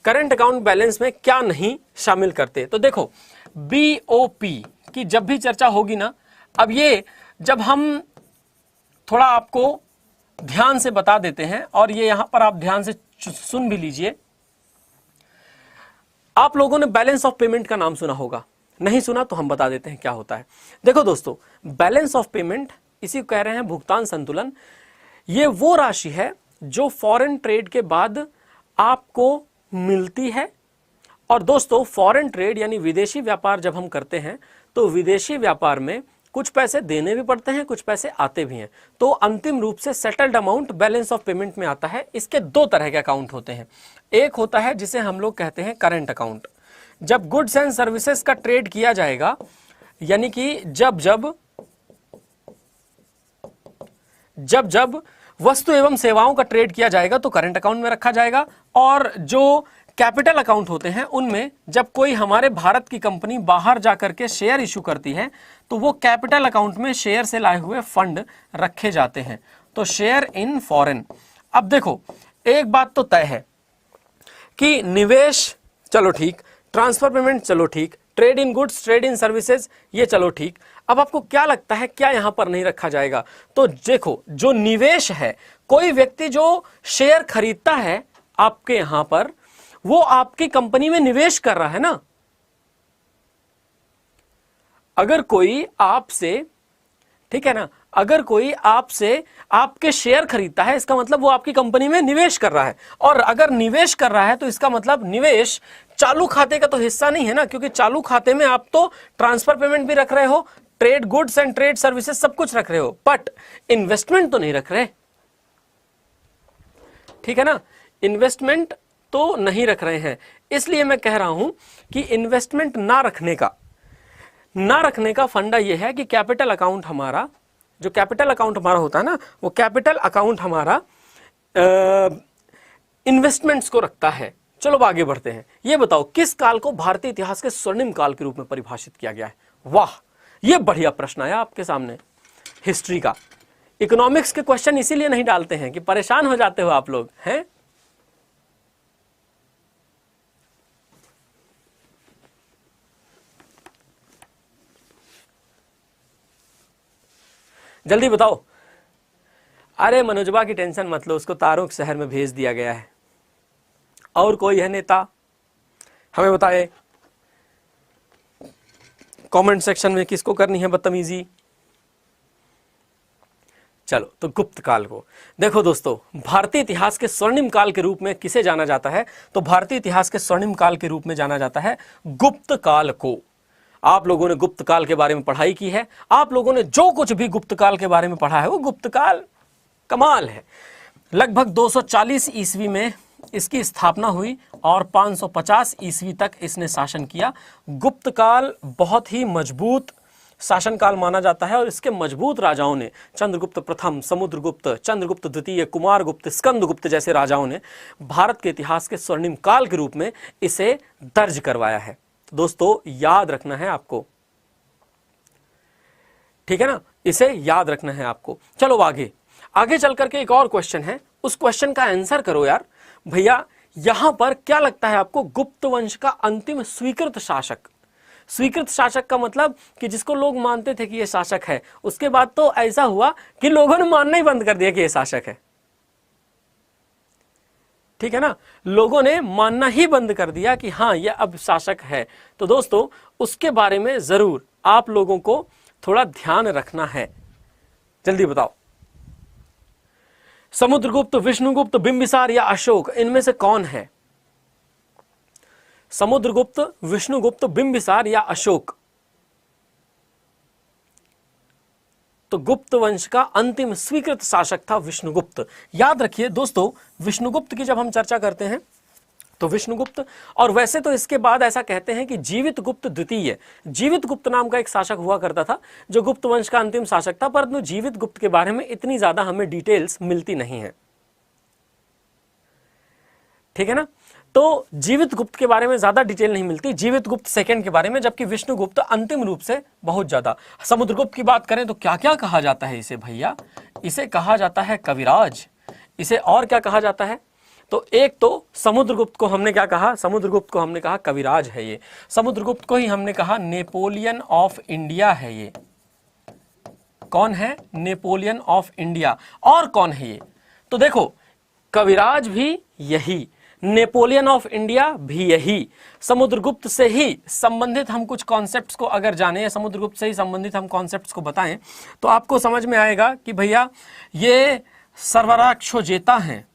current account balance में क्या नहीं शामिल करते? तो देखो बीओपी की जब भी चर्चा होगी ना, अब ये जब हम थोड़ा आपको ध्यान से बता देते हैं और ये यहां पर आप ध्यान से सुन भी लीजिए। आप लोगों ने बैलेंस ऑफ पेमेंट का नाम सुना होगा, नहीं सुना तो हम बता देते हैं क्या होता है। देखो दोस्तों, बैलेंस ऑफ पेमेंट इसी को कह रहे हैं भुगतान संतुलन। ये वो राशि है जो फॉरेन ट्रेड के बाद आपको मिलती है। और दोस्तों, फॉरेन ट्रेड यानी विदेशी व्यापार जब हम करते हैं तो विदेशी व्यापार में कुछ पैसे देने भी पड़ते हैं, कुछ पैसे आते भी हैं। तो अंतिम रूप से settled amount balance of payment में आता है। इसके दो तरह के अकाउंट होते हैं। एक होता है जिसे हम लोग कहते हैं करंट अकाउंट। जब गुड्स एंड सर्विसेज का ट्रेड किया जाएगा, यानी कि जब जब वस्तु एवं सेवाओं का ट्रेड किया जाएगा तो करंट अकाउंट में रखा जाएगा। और जो कैपिटल अकाउंट होते हैं उनमें जब कोई हमारे भारत की कंपनी बाहर जाकर के शेयर इशू करती है तो वो कैपिटल अकाउंट में शेयर से लाए हुए फंड रखे जाते हैं। तो शेयर इन फॉरेन। अब देखो, एक बात तो तय है कि निवेश चलो ठीक, ट्रांसफर पेमेंट चलो ठीक, trade in goods, trade in services ये चलो ठीक। अब आपको क्या लगता है क्या यहां पर नहीं रखा जाएगा? तो देखो, जो निवेश है, कोई व्यक्ति जो शेयर खरीदता है आपके यहां पर, वो आपकी कंपनी में निवेश कर रहा है ना। अगर कोई आपसे, ठीक है ना, अगर कोई आपसे आपके शेयर खरीदता है, इसका मतलब वो आपकी कंपनी में निवेश कर रहा है। और अगर निवेश कर रहा है तो इसका मतलब निवेश चालू खाते का तो हिस्सा नहीं है ना, क्योंकि चालू खाते में आप तो ट्रांसफर पेमेंट भी रख रहे हो, trade goods and trade services सब कुछ रख रहे हो, बट इन्वेस्टमेंट तो नहीं रख रहे, ठीक है ना, इन्वेस्टमेंट तो नहीं रख रहे हैं। इसलिए मैं कह रहा हूं कि इन्वेस्टमेंट ना रखने का फंडा यह है कि कैपिटल अकाउंट हमारा, जो कैपिटल अकाउंट हमारा होता है ना, वो कैपिटल अकाउंट हमारा इन्वेस्टमेंट्स को रखता है। चलो अब आगे बढ़ते हैं। ये बताओ किस काल को भारतीय इतिहास के स्वर्णिम काल के रूप में परिभाषित किया गया है? वाह, ये बढ़िया प्रश्न आया आपके सामने हिस्ट्री का। इकोनॉमिक्स के क्वेश्चन इसीलिए नहीं डालते हैं कि परेशान हो जाते हो आप लोग हैं। जल्दी बताओ। अरे मनोजबा की टेंशन मत लो, उसको तारों के शहर में भेज दिया गया है। और कोई है नेता? हमें बताए कमेंट सेक्शन में किसको करनी है बदतमीजी। चलो तो गुप्त काल को देखो दोस्तों, भारतीय इतिहास के स्वर्णिम काल के रूप में किसे जाना जाता है? तो भारतीय इतिहास के स्वर्णिम काल के रूप में जाना जाता है गुप्त काल को। आप लोगों ने गुप्त काल के बारे में पढ़ाई की है, आप लोगों ने जो कुछ भी गुप्त काल के बारे में पढ़ा है वो गुप्त काल कमाल है। लगभग 240 ईस्वी में इसकी स्थापना हुई और 550 ईस्वी तक इसने शासन किया। गुप्त काल बहुत ही मजबूत शासनकाल माना जाता है और इसके मजबूत राजाओं ने, चंद्रगुप्त प्रथम, समुद्रगुप्त, चंद्रगुप्त द्वितीय, कुमारगुप्त, स्कंदगुप्त जैसे राजाओं ने भारत के इतिहास के स्वर्णिम काल के रूप में इसे दर्ज करवाया है। दोस्तों याद रखना है आपको, ठीक है ना, इसे याद रखना है आपको। चलो आगे चल करके एक और क्वेश्चन है, उस क्वेश्चन का आंसर करो यार। भैया यहां पर क्या लगता है आपको? गुप्त वंश का अंतिम स्वीकृत शासक। स्वीकृत शासक का मतलब कि जिसको लोग मानते थे कि यह शासक है, उसके बाद तो ऐसा हुआ कि लोगों ने मानना ही बंद कर दिया कि यह शासक है, ठीक है ना, लोगों ने मानना ही बंद कर दिया कि हाँ यह अब शासक है। तो दोस्तों उसके बारे में जरूर आप लोगों को थोड़ा ध्यान रखना है। जल्दी बताओ, समुद्रगुप्त, विष्णुगुप्त, बिंबिसार या अशोक, इनमें से कौन है? समुद्रगुप्त, विष्णुगुप्त, बिंबिसार या अशोक? तो गुप्त वंश का अंतिम स्वीकृत शासक था विष्णुगुप्त। याद रखिए दोस्तों, विष्णुगुप्त की जब हम चर्चा करते हैं तो विष्णुगुप्त, और वैसे तो इसके बाद ऐसा कहते हैं कि जीवित गुप्त द्वितीय, जीवित गुप्त नाम का एक शासक हुआ करता था जो गुप्त वंश का अंतिम शासक था, परंतु जीवित गुप्त के बारे में इतनी ज्यादा हमें डिटेल्स मिलती नहीं है, ठीक है ना। तो जीवित गुप्त के बारे में ज्यादा डिटेल नहीं मिलती, जीवित गुप्त सेकंड के बारे में, जबकि विष्णुगुप्त अंतिम रूप से बहुत ज्यादा। समुद्रगुप्त की बात करें तो क्या क्या कहा जाता है इसे? भैया इसे कहा जाता है कविराज। इसे और क्या कहा जाता है? तो एक तो समुद्रगुप्त को हमने क्या कहा? समुद्रगुप्त को हमने कहा कविराज है ये। समुद्रगुप्त को ही हमने कहा नेपोलियन ऑफ इंडिया है ये। कौन है? Napoleon of India. और कौन है ये? तो देखो, कविराज भी यही, नेपोलियन ऑफ इंडिया भी यही। समुद्रगुप्त से ही संबंधित हम कुछ कॉन्सेप्ट्स को अगर जाने, या समुद्रगुप्त से ही संबंधित हम कॉन्सेप्ट्स को बताएं तो आपको समझ में आएगा कि भैया ये सर्वराक्षोजेता हैं,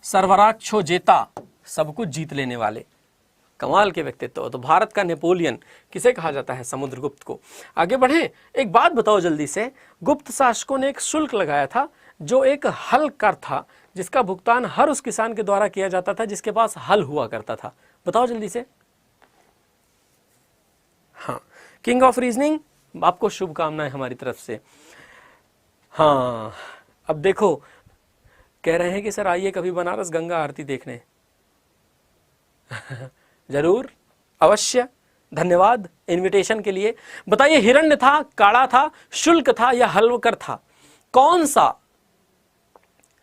सर्वराक्षोजेता, सब कुछ जीत लेने वाले, कमाल के व्यक्तित्व। तो भारत का नेपोलियन किसे कहा जाता है? समुद्रगुप्त को। आगे बढ़े, एक बात बताओ जल्दी से, गुप्त शासकों ने एक शुल्क लगाया था जो एक हल कर था, जिसका भुगतान हर उस किसान के द्वारा किया जाता था जिसके पास हल हुआ करता था। बताओ जल्दी से। हाँ, किंग ऑफ रीजनिंग, आपको शुभकामनाएं हमारी तरफ से। हाँ, अब देखो कह रहे हैं कि सर आइए कभी बनारस गंगा आरती देखने। जरूर, अवश्य, धन्यवाद इनविटेशन के लिए। बताइए, हिरण्य था, काड़ा था, शुल्क था या हलवकर था? कौन सा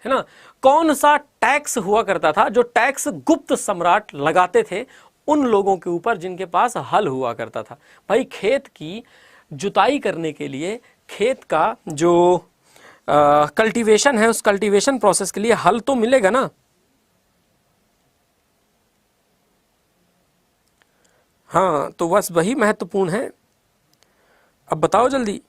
है ना, कौन सा टैक्स हुआ करता था जो टैक्स गुप्त सम्राट लगाते थे उन लोगों के ऊपर जिनके पास हल हुआ करता था? भाई खेत की जुताई करने के लिए खेत का जो कल्टीवेशन है, उस कल्टीवेशन प्रोसेस के लिए हल तो मिलेगा ना। हाँ, तो बस वही महत्वपूर्ण है। अब बताओ जल्दी।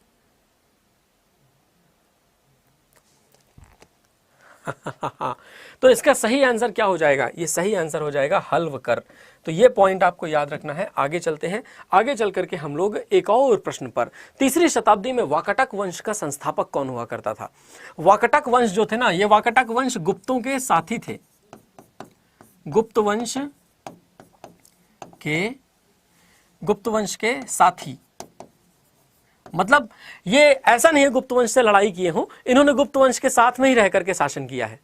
तो इसका सही आंसर क्या हो जाएगा? ये सही आंसर हो जाएगा हल्व कर। तो ये पॉइंट आपको याद रखना है। आगे चलते हैं। आगे चल करके हम लोग एक और प्रश्न पर, तीसरी शताब्दी में वाकाटक वंश का संस्थापक कौन हुआ करता था? वाकाटक वंश जो थे ना, ये वाकाटक वंश गुप्तों के साथी थे। गुप्त वंश के साथी, मतलब ये ऐसा नहीं है गुप्त वंश से लड़ाई किए हों, इन्होंने गुप्त वंश के साथ में ही रह करके शासन किया है।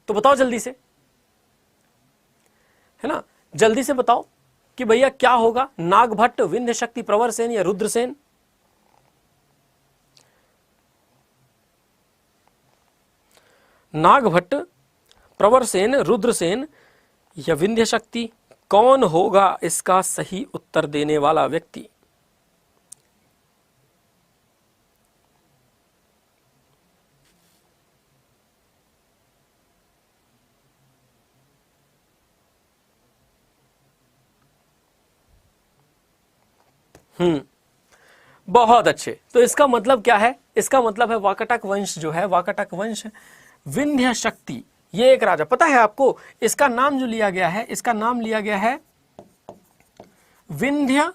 तो बताओ जल्दी से, है ना, जल्दी से बताओ कि भैया क्या होगा? नागभट्ट, विंध्य शक्ति, प्रवरसेन या रुद्रसेन? नागभट्ट, प्रवरसेन, रुद्रसेन या विंध्य शक्ति? कौन होगा इसका सही उत्तर देने वाला व्यक्ति? बहुत अच्छे। तो इसका मतलब क्या है? इसका मतलब है वाकाटक वंश जो है, वाकाटक वंश विंध्य शक्ति, ये एक राजा, पता है आपको इसका नाम जो लिया गया है, इसका नाम लिया गया है विंध्य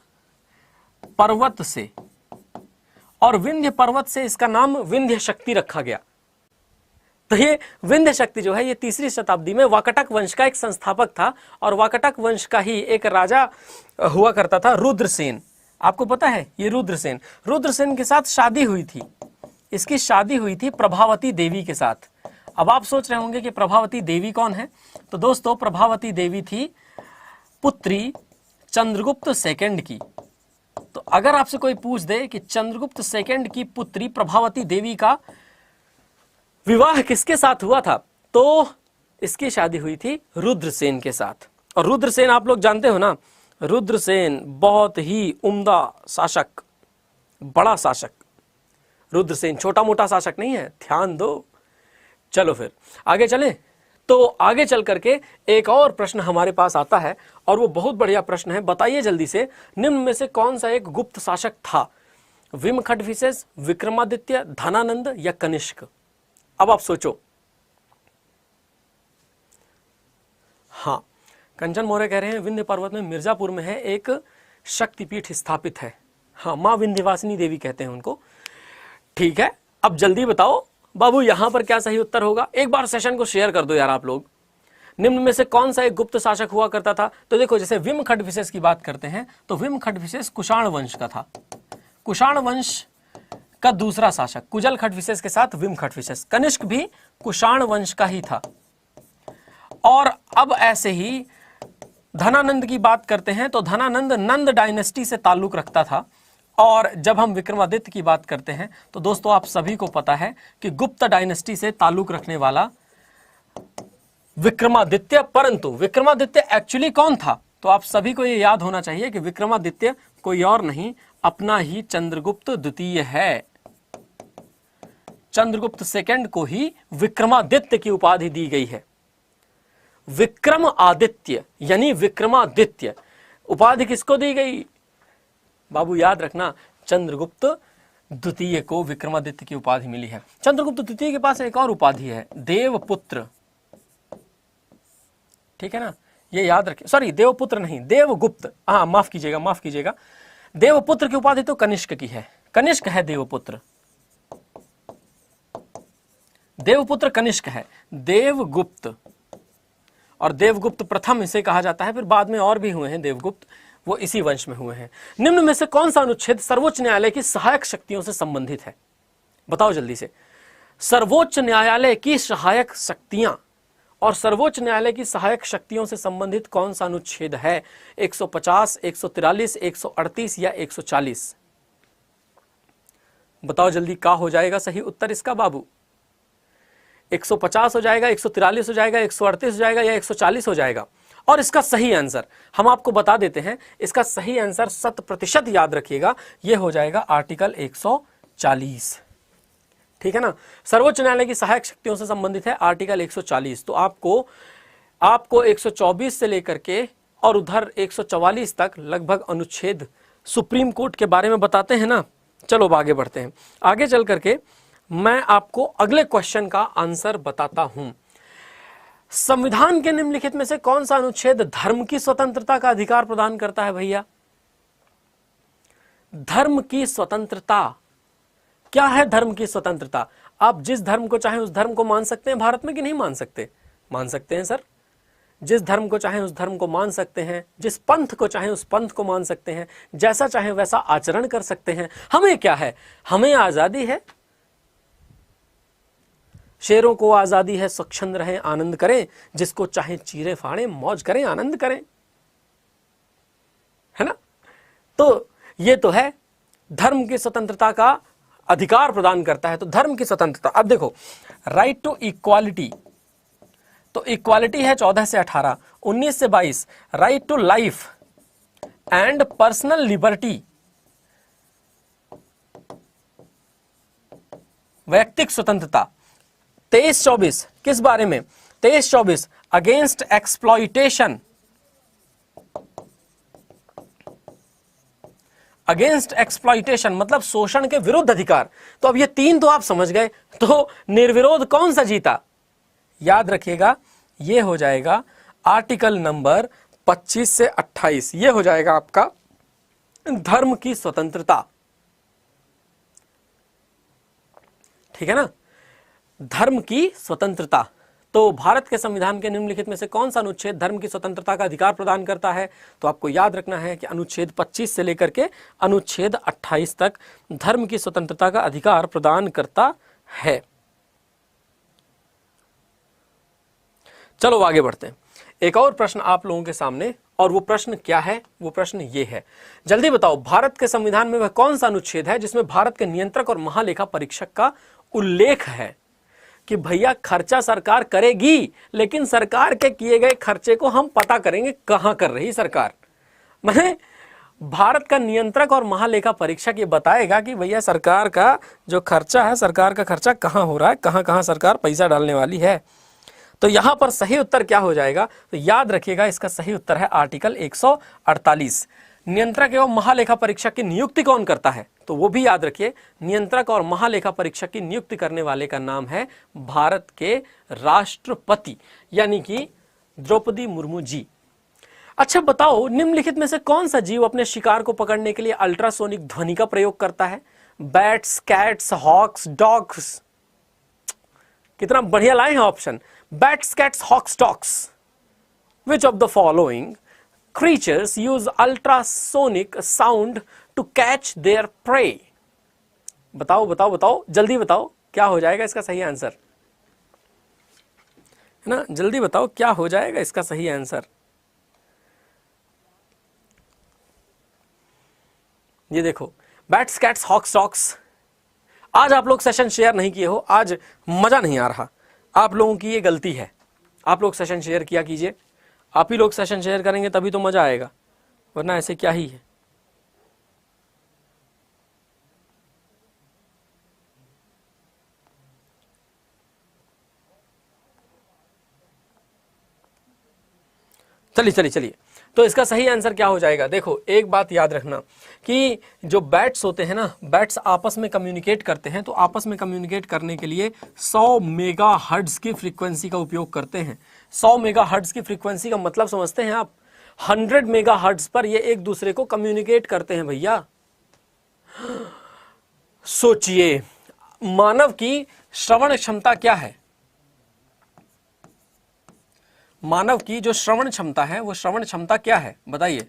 पर्वत से, और विंध्य पर्वत से इसका नाम विंध्य शक्ति रखा गया। तो ये विंध्य शक्ति जो है, ये तीसरी शताब्दी में वाकाटक वंश का एक संस्थापक था, और वाकाटक वंश का ही एक राजा हुआ करता था रुद्रसेन। आपको पता है ये रुद्रसेन के साथ शादी हुई थी। इसकी शादी हुई थी प्रभावती देवी के साथ। अब आप सोच रहे होंगे कि प्रभावती देवी कौन है? तो दोस्तों, प्रभावती देवी थी पुत्री चंद्रगुप्त सेकंड की। तो अगर आपसे कोई पूछ दे कि चंद्रगुप्त सेकंड की पुत्री प्रभावती देवी का विवाह किसके साथ हुआ था, तो इसकी शादी हुई थी रुद्रसेन के साथ। और रुद्रसेन आप लोग जानते हो ना, रुद्रसेन बहुत ही उम्दा शासक, बड़ा शासक। रुद्रसेन छोटा मोटा शासक नहीं है, ध्यान दो। चलो फिर आगे चलें। तो आगे चल करके एक और प्रश्न हमारे पास आता है, और वो बहुत बढ़िया प्रश्न है। बताइए जल्दी से, निम्न में से कौन सा एक गुप्त शासक था? विमखटविशेष, विक्रमादित्य, धनानंद या कनिष्क? अब आप सोचो। हाँ, कंचन मौर्य कह रहे हैं विंध्य पर्वत में मिर्जापुर में है एक शक्तिपीठ स्थापित है। हाँ, माँ विंध्यवासिनी देवी कहते हैं उनको। ठीक है, अब जल्दी बताओ बाबू, यहां पर क्या सही उत्तर होगा? एक बार सेशन को शेयर कर दो यार आप लोग। निम्न में से कौन सा एक गुप्त शासक हुआ करता था? तो देखो, जैसे विमखटविशेष की बात करते हैं तो विमखटविशेष कुषाण वंश का था। कुषाण वंश का दूसरा शासक, कुजल खटविशेष के साथ विमखटविशेष। कनिष्क भी कुषाण वंश का ही था। और अब ऐसे ही धनानंद की बात करते हैं तो धनानंद नंद डायनेस्टी से ताल्लुक रखता था। और जब हम विक्रमादित्य की बात करते हैं तो दोस्तों आप सभी को पता है कि गुप्त डायनेस्टी से ताल्लुक रखने वाला विक्रमादित्य। परंतु विक्रमादित्य एक्चुअली कौन था? तो आप सभी को ये याद होना चाहिए कि विक्रमादित्य कोई और नहीं, अपना ही चंद्रगुप्त द्वितीय है। चंद्रगुप्त सेकंड को ही विक्रमादित्य की उपाधि दी गई है। विक्रमादित्य यानी विक्रमादित्य उपाधि किसको दी गई? बाबू याद रखना, चंद्रगुप्त द्वितीय को विक्रमादित्य की उपाधि मिली है। चंद्रगुप्त द्वितीय के पास एक और उपाधि है, देवपुत्र। ठीक है ना, ये याद रखिए। सॉरी, देवपुत्र नहीं, देवगुप्त। हाँ, माफ कीजिएगा। देवपुत्र की उपाधि तो कनिष्क की है। कनिष्क है देवपुत्र, देवपुत्र कनिष्क है। देवगुप्त और देवगुप्त प्रथम इसे कहा जाता है। फिर बाद में और भी हुए हैं देवगुप्त, वो इसी वंश में हुए हैं। निम्न में से कौन सा अनुच्छेद सर्वोच्च न्यायालय की सहायक शक्तियों से संबंधित है? बताओ जल्दी से। सर्वोच्च न्यायालय की सहायक शक्तियां और सर्वोच्च न्यायालय की सहायक शक्तियों से संबंधित कौन सा अनुच्छेद है? 150, 143, 138 या 140? बताओ जल्दी, क्या हो जाएगा सही उत्तर इसका बाबू? 150 हो जाएगा, 143 हो जाएगा, 138 हो जाएगा या 140 हो जाएगा? और इसका सही आंसर हम आपको बता देते हैं। इसका सही आंसर 100% याद रखिएगा, यह हो जाएगा आर्टिकल 140। ठीक है ना। सर्वोच्च न्यायालय की सहायक शक्तियों से संबंधित है आर्टिकल 140। तो आपको 124 से लेकर के और उधर 144 तक लगभग अनुच्छेद सुप्रीम कोर्ट के बारे में बताते हैं ना। चलो अब आगे बढ़ते हैं। आगे चल करके मैं आपको अगले क्वेश्चन का आंसर बताता हूं। संविधान के निम्नलिखित में से कौन सा अनुच्छेद धर्म की स्वतंत्रता का अधिकार प्रदान करता है भैया? धर्म की स्वतंत्रता क्या है? धर्म की स्वतंत्रता, आप जिस धर्म को चाहें उस धर्म को मान सकते हैं भारत में कि नहीं मान सकते? मान सकते हैं सर। जिस धर्म को चाहें उस धर्म को मान सकते हैं, जिस पंथ को चाहें उस पंथ को मान सकते हैं, जैसा चाहें वैसा आचरण कर सकते हैं। हमें क्या है? हमें आजादी है। शेरों को आजादी है, स्वच्छंद रहें, आनंद करें, जिसको चाहे चीरे फाड़ें, मौज करें, आनंद करें, है ना। तो ये तो है धर्म की स्वतंत्रता का अधिकार प्रदान करता है। तो धर्म की स्वतंत्रता, अब देखो राइट टू इक्वालिटी, तो इक्वालिटी है 14 से 18, 19 से 22 right to life and personal liberty, वैयक्तिक स्वतंत्रता। 23-24 किस बारे में? 23-24 अगेंस्ट एक्सप्लॉइटेशन, अगेंस्ट एक्सप्लॉइटेशन मतलब शोषण के विरुद्ध अधिकार। तो अब ये तीन तो आप समझ गए, तो निर्विरोध कौन सा जीता? याद रखिएगा ये हो जाएगा आर्टिकल नंबर 25 से 28, ये हो जाएगा आपका धर्म की स्वतंत्रता। ठीक है ना, धर्म की स्वतंत्रता। तो भारत के संविधान के निम्नलिखित में से कौन सा अनुच्छेद धर्म की स्वतंत्रता का अधिकार प्रदान करता है? तो आपको याद रखना है कि अनुच्छेद 25 से लेकर के अनुच्छेद 28 तक धर्म की स्वतंत्रता का अधिकार प्रदान करता है। चलो आगे बढ़ते हैं। एक और प्रश्न आप लोगों के सामने, और वो प्रश्न क्या है? वो प्रश्न ये है, जल्दी बताओ, भारत के संविधान में वह कौन सा अनुच्छेद है जिसमें भारत के नियंत्रक और महालेखा परीक्षक का उल्लेख है कि भैया खर्चा सरकार करेगी, लेकिन सरकार के किए गए खर्चे को हम पता करेंगे कहां कर रही सरकार। मैंने भारत का नियंत्रक और महालेखा परीक्षक ये बताएगा कि भैया सरकार का जो खर्चा है, सरकार का खर्चा कहां हो रहा है, कहां कहां सरकार पैसा डालने वाली है। तो यहां पर सही उत्तर क्या हो जाएगा? तो याद रखिएगा इसका सही उत्तर है आर्टिकल 148। नियंत्रक एवं महालेखा परीक्षक की नियुक्ति कौन करता है? तो वो भी याद रखिए, नियंत्रक और महालेखा परीक्षक की नियुक्ति करने वाले का नाम है भारत के राष्ट्रपति, यानी कि द्रौपदी मुर्मू जी। अच्छा बताओ, निम्नलिखित में से कौन सा जीव अपने शिकार को पकड़ने के लिए अल्ट्रासोनिक ध्वनि का प्रयोग करता है? Bats, cats, hawks, dogs. कितना बढ़िया लाए हैं option. Bats, cats, hawks, dogs. Which of the following creatures use ultrasonic sound to catch their prey? बताओ बताओ बताओ, जल्दी बताओ क्या हो जाएगा इसका सही आंसर, है ना। जल्दी बताओ क्या हो जाएगा इसका सही आंसर। ये देखो, बैट्स, कैट्स, हॉक्स, डॉग्स। आज आप लोग सेशन शेयर नहीं किए हो, आज मजा नहीं आ रहा, आप लोगों की ये गलती है। आप लोग सेशन शेयर किया कीजिए, आप ही लोग सेशन शेयर करेंगे तभी तो मजा आएगा, वरना ऐसे क्या ही है। चलिए चलिए चलिए, तो इसका सही आंसर क्या हो जाएगा? देखो एक बात याद रखना कि जो बैट्स होते हैं ना, बैट्स आपस में कम्युनिकेट करते हैं, तो आपस में कम्युनिकेट करने के लिए 100 मेगाहर्ट्ज की फ्रीक्वेंसी का उपयोग करते हैं। 100 मेगाहर्ट्ज की फ्रीक्वेंसी का मतलब समझते हैं आप? 100 मेगाहर्ट्ज पर ये एक दूसरे को कम्युनिकेट करते हैं भैया। सोचिए, मानव की श्रवण क्षमता क्या है? मानव की जो श्रवण क्षमता है, वो श्रवण क्षमता क्या है बताइए?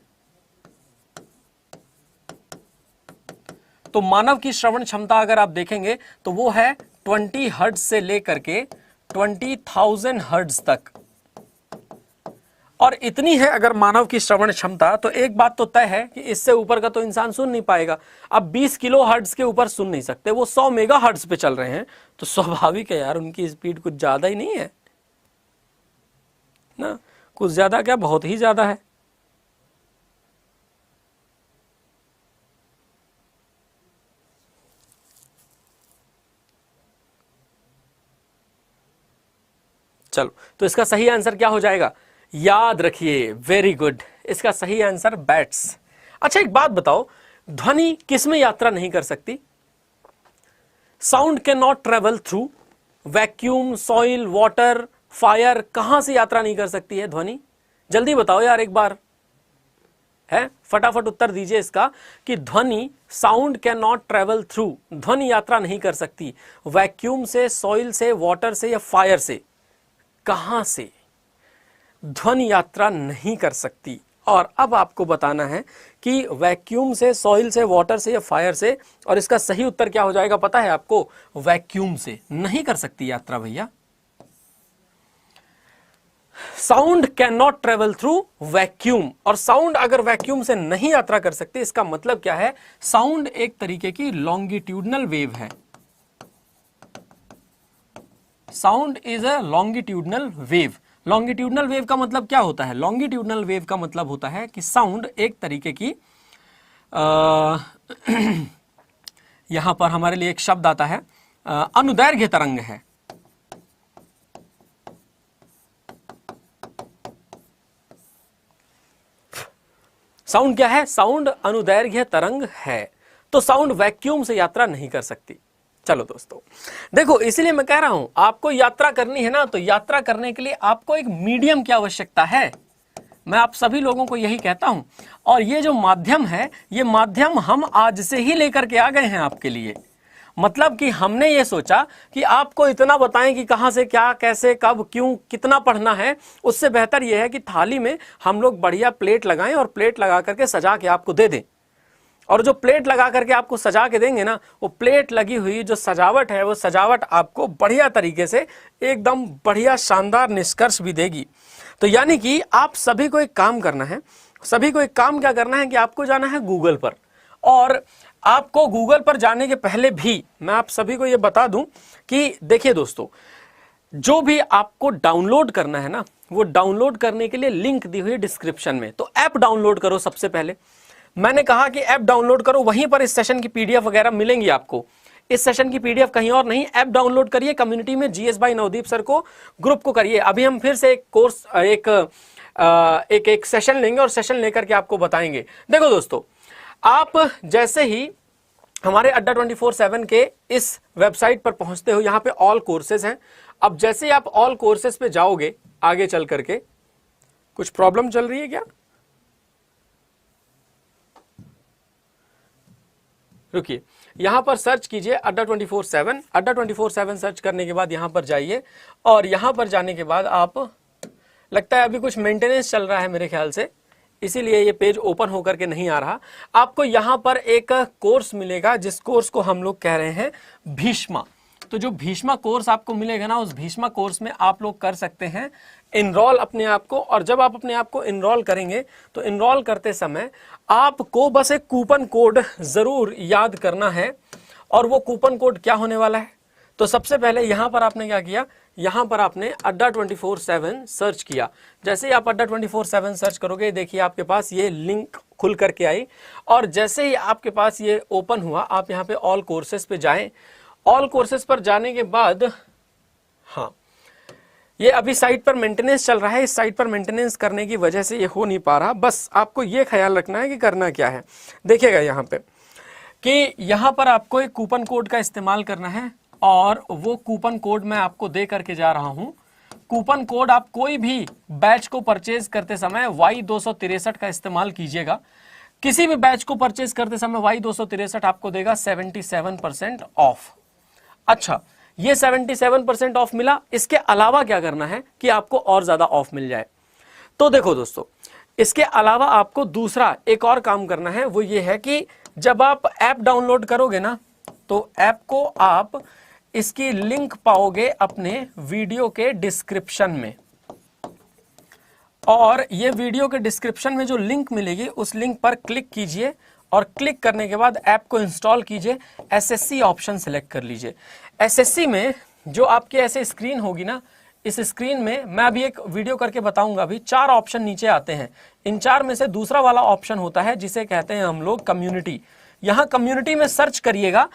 तो मानव की श्रवण क्षमता अगर आप देखेंगे तो वो है 20 हर्ट्ज से लेकर के 20,000 हर्ट्ज तक, और इतनी है अगर मानव की श्रवण क्षमता, तो एक बात तो तय है कि इससे ऊपर का तो इंसान सुन नहीं पाएगा। अब 20 किलो हर्ट्ज के ऊपर सुन नहीं सकते, वो 100 मेगा हर्ट्ज पे चल रहे हैं, तो स्वाभाविक है यार उनकी स्पीड कुछ ज्यादा ही नहीं है ना। कुछ ज्यादा क्या, बहुत ही ज्यादा है। चलो, तो इसका सही आंसर क्या हो जाएगा, याद रखिए, वेरी गुड, इसका सही आंसर बैट्स। अच्छा एक बात बताओ, ध्वनि किस में यात्रा नहीं कर सकती? Sound can not travel through vacuum, soil, water, fire, कहां से यात्रा नहीं कर सकती है ध्वनि? जल्दी बताओ यार एक बार, है फटाफट उत्तर दीजिए इसका कि ध्वनि, sound can not travel through, ध्वनि यात्रा नहीं कर सकती वैक्यूम से, सॉइल से, वाटर से या फायर से, कहां से ध्वनि यात्रा नहीं कर सकती? और अब आपको बताना है कि वैक्यूम से, सॉइल से, वाटर से या फायर से, और इसका सही उत्तर क्या हो जाएगा पता है आपको? वैक्यूम से नहीं कर सकती यात्रा भैया। Sound can not travel through vacuum, और साउंड अगर वैक्यूम से नहीं यात्रा कर सकती, इसका मतलब क्या है? साउंड एक तरीके की लॉन्गिट्यूडनल वेव है। Sound is a longitudinal wave. Longitudinal wave का मतलब क्या होता है? लॉन्गिट्यूडनल वेव का मतलब होता है कि साउंड एक तरीके की यहां पर हमारे लिए एक शब्द आता है, अनुदैर्घ्य तरंग है। साउंड क्या है? साउंड अनुदैर्घ्य तरंग है। तो साउंड वैक्यूम से यात्रा नहीं कर सकती। चलो दोस्तों देखो, इसीलिए मैं कह रहा हूं आपको यात्रा करनी है ना, तो यात्रा करने के लिए आपको एक मीडियम की आवश्यकता है। मैं आप सभी लोगों को यही कहता हूं, और ये जो माध्यम है, ये माध्यम हम आज से ही लेकर के आ गए हैं आपके लिए। मतलब कि हमने ये सोचा कि आपको इतना बताएं कि कहां से क्या, कैसे, कब, क्यों, कितना पढ़ना है, उससे बेहतर यह है कि थाली में हम लोग बढ़िया प्लेट लगाएं और प्लेट लगा करके सजा के आपको दे दें। और जो प्लेट लगा करके आपको सजा के देंगे ना, वो प्लेट लगी हुई जो सजावट है, वो सजावट आपको बढ़िया तरीके से एकदम बढ़िया शानदार निष्कर्ष भी देगी। तो यानी कि आप सभी को एक काम करना है, सभी को एक काम क्या करना है कि आपको जाना है गूगल पर, और आपको गूगल पर जाने के पहले भी मैं आप सभी को ये बता दूं कि देखिए दोस्तों, जो भी आपको डाउनलोड करना है ना, वो डाउनलोड करने के लिए लिंक दी हुई है डिस्क्रिप्शन में। तो ऐप डाउनलोड करो सबसे पहले। मैंने कहा कि ऐप डाउनलोड करो, वहीं पर इस सेशन की पीडीएफ वगैरह मिलेंगी आपको। इस सेशन की पीडीएफ कहीं और नहीं, ऐप डाउनलोड करिए, कम्युनिटी में जीएस बाई नवदीप सर को ग्रुप को करिए। अभी हम फिर से एक कोर्स एक सेशन लेंगे और सेशन लेकर के आपको बताएंगे। देखो दोस्तों, आप जैसे ही हमारे अड्डा 24/7 के इस वेबसाइट पर पहुंचते हो, यहां पे ऑल कोर्सेज हैं। अब जैसे ही आप ऑल कोर्सेज पे जाओगे, आगे चल करके कुछ प्रॉब्लम चल रही है क्या? रुकिए, यहां पर सर्च कीजिए अड्डा 24/7। अड्डा 24/7 सर्च करने के बाद यहां पर जाइए, और यहां पर जाने के बाद आप, लगता है अभी कुछ मेंटेनेंस चल रहा है मेरे ख्याल से, इसीलिए ये पेज ओपन होकर के नहीं आ रहा। आपको यहां पर एक कोर्स मिलेगा, जिस कोर्स को हम लोग कह रहे हैं भीष्मा। तो जो भीष्मा कोर्स आपको मिलेगा ना, उस भीष्मा कोर्स में आप लोग कर सकते हैं इनरोल अपने आप को। और जब आप अपने आप को इनरोल करेंगे, तो इनरोल करते समय आपको बस एक कूपन कोड जरूर याद करना है। और वो कूपन कोड क्या होने वाला है? तो सबसे पहले यहां पर आपने क्या किया, यहां पर आपने अड्डा 24/7 सर्च किया। जैसे ही आप अड्डा 24/7 सर्च करोगे, देखिए आपके पास ये लिंक खुल करके आई, और जैसे ही आपके पास ये ओपन हुआ, आप यहाँ पे ऑल कोर्सेज पे जाएं। ऑल कोर्सेज पर जाने के बाद, हाँ, ये अभी साइट पर मेंटेनेंस चल रहा है, इस साइट पर मेंटेनेंस करने की वजह से ये हो नहीं पा रहा। बस आपको ये ख्याल रखना है कि करना क्या है। देखिएगा यहाँ पे कि यहाँ पर आपको एक कूपन कोड का इस्तेमाल करना है, और वो कूपन कोड मैं आपको दे करके जा रहा हूँ। कूपन कोड आप कोई भी बैच को परचेज करते समय Y263 का इस्तेमाल कीजिएगा। किसी भी बैच को परचेज करते समय Y263 आपको देगा 77% ऑफ। अच्छा, ये 77% ऑफ मिला, इसके अलावा क्या करना है कि आपको और ज्यादा ऑफ मिल जाए। तो देखो दोस्तों, इसके अलावा आपको दूसरा एक और काम करना है, वो ये है कि जब आप ऐप डाउनलोड करोगे ना, तो ऐप को आप, इसकी लिंक पाओगे अपने वीडियो के डिस्क्रिप्शन में। और ये वीडियो के डिस्क्रिप्शन में जो लिंक मिलेगी, उस लिंक पर क्लिक कीजिए, और क्लिक करने के बाद ऐप को इंस्टॉल कीजिए। एसएससी ऑप्शन सेलेक्ट कर लीजिए। एसएससी में जो आपके ऐसे स्क्रीन होगी ना, इस स्क्रीन में मैं अभी एक वीडियो करके बताऊंगा। अभी 4 ऑप्शन नीचे आते हैं। इन 4 में से दूसरा वाला ऑप्शन होता है जिसे कहते हैं हम लोग कम्युनिटी। यहां कम्युनिटी में सर्च करिएगा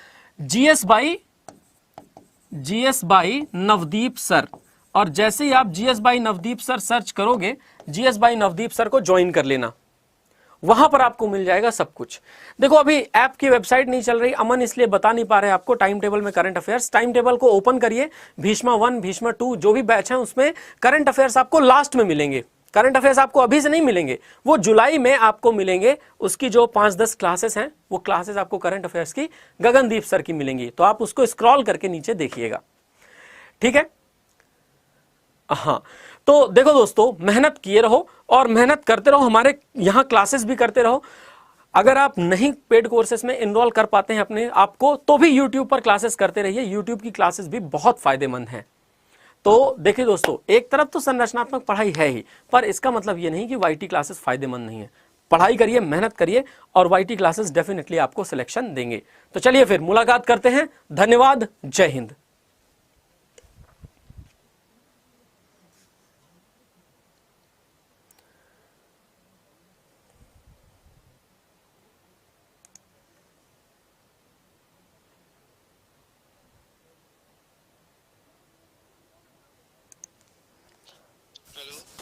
जीएस बाई नवदीप सर, और जैसे ही आप GS by Navdeep sir search करोगे, जीएस बाई नवदीप सर को ज्वाइन कर लेना, वहां पर आपको मिल जाएगा सब कुछ। देखो अभी ऐप की वेबसाइट नहीं चल रही, अमन इसलिए बता नहीं पा रहे आपको टाइम टेबल में करंट अफेयर्स। टाइम टेबल को ओपन करिए, भीष्मा 1 भीष्मा 2 जो भी बैच है उसमें करंट अफेयर्स आपको लास्ट में मिलेंगे। करंट अफेयर्स आपको अभी से नहीं मिलेंगे, वो जुलाई में आपको मिलेंगे। उसकी जो 5-10 क्लासेस हैं, वो क्लासेस आपको करंट अफेयर्स की गगनदीप सर की मिलेंगी, तो आप उसको स्क्रॉल करके नीचे देखिएगा, ठीक है। हाँ, तो देखो दोस्तों, मेहनत किए रहो और मेहनत करते रहो, हमारे यहाँ क्लासेस भी करते रहो। अगर आप नहीं पेड कोर्सेज में इनरोल कर पाते हैं अपने आप को, तो भी यूट्यूब पर क्लासेस करते रहिए। यूट्यूब की क्लासेस भी बहुत फायदेमंद हैं। तो देखिए दोस्तों, एक तरफ तो संरचनात्मक पढ़ाई है ही, पर इसका मतलब ये नहीं कि वाईटी क्लासेस फायदेमंद नहीं है। पढ़ाई करिए, मेहनत करिए, और वाईटी क्लासेस डेफिनेटली आपको सिलेक्शन देंगे। तो चलिए फिर मुलाकात करते हैं। धन्यवाद, जय हिंद।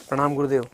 प्रणाम गुरुदेव।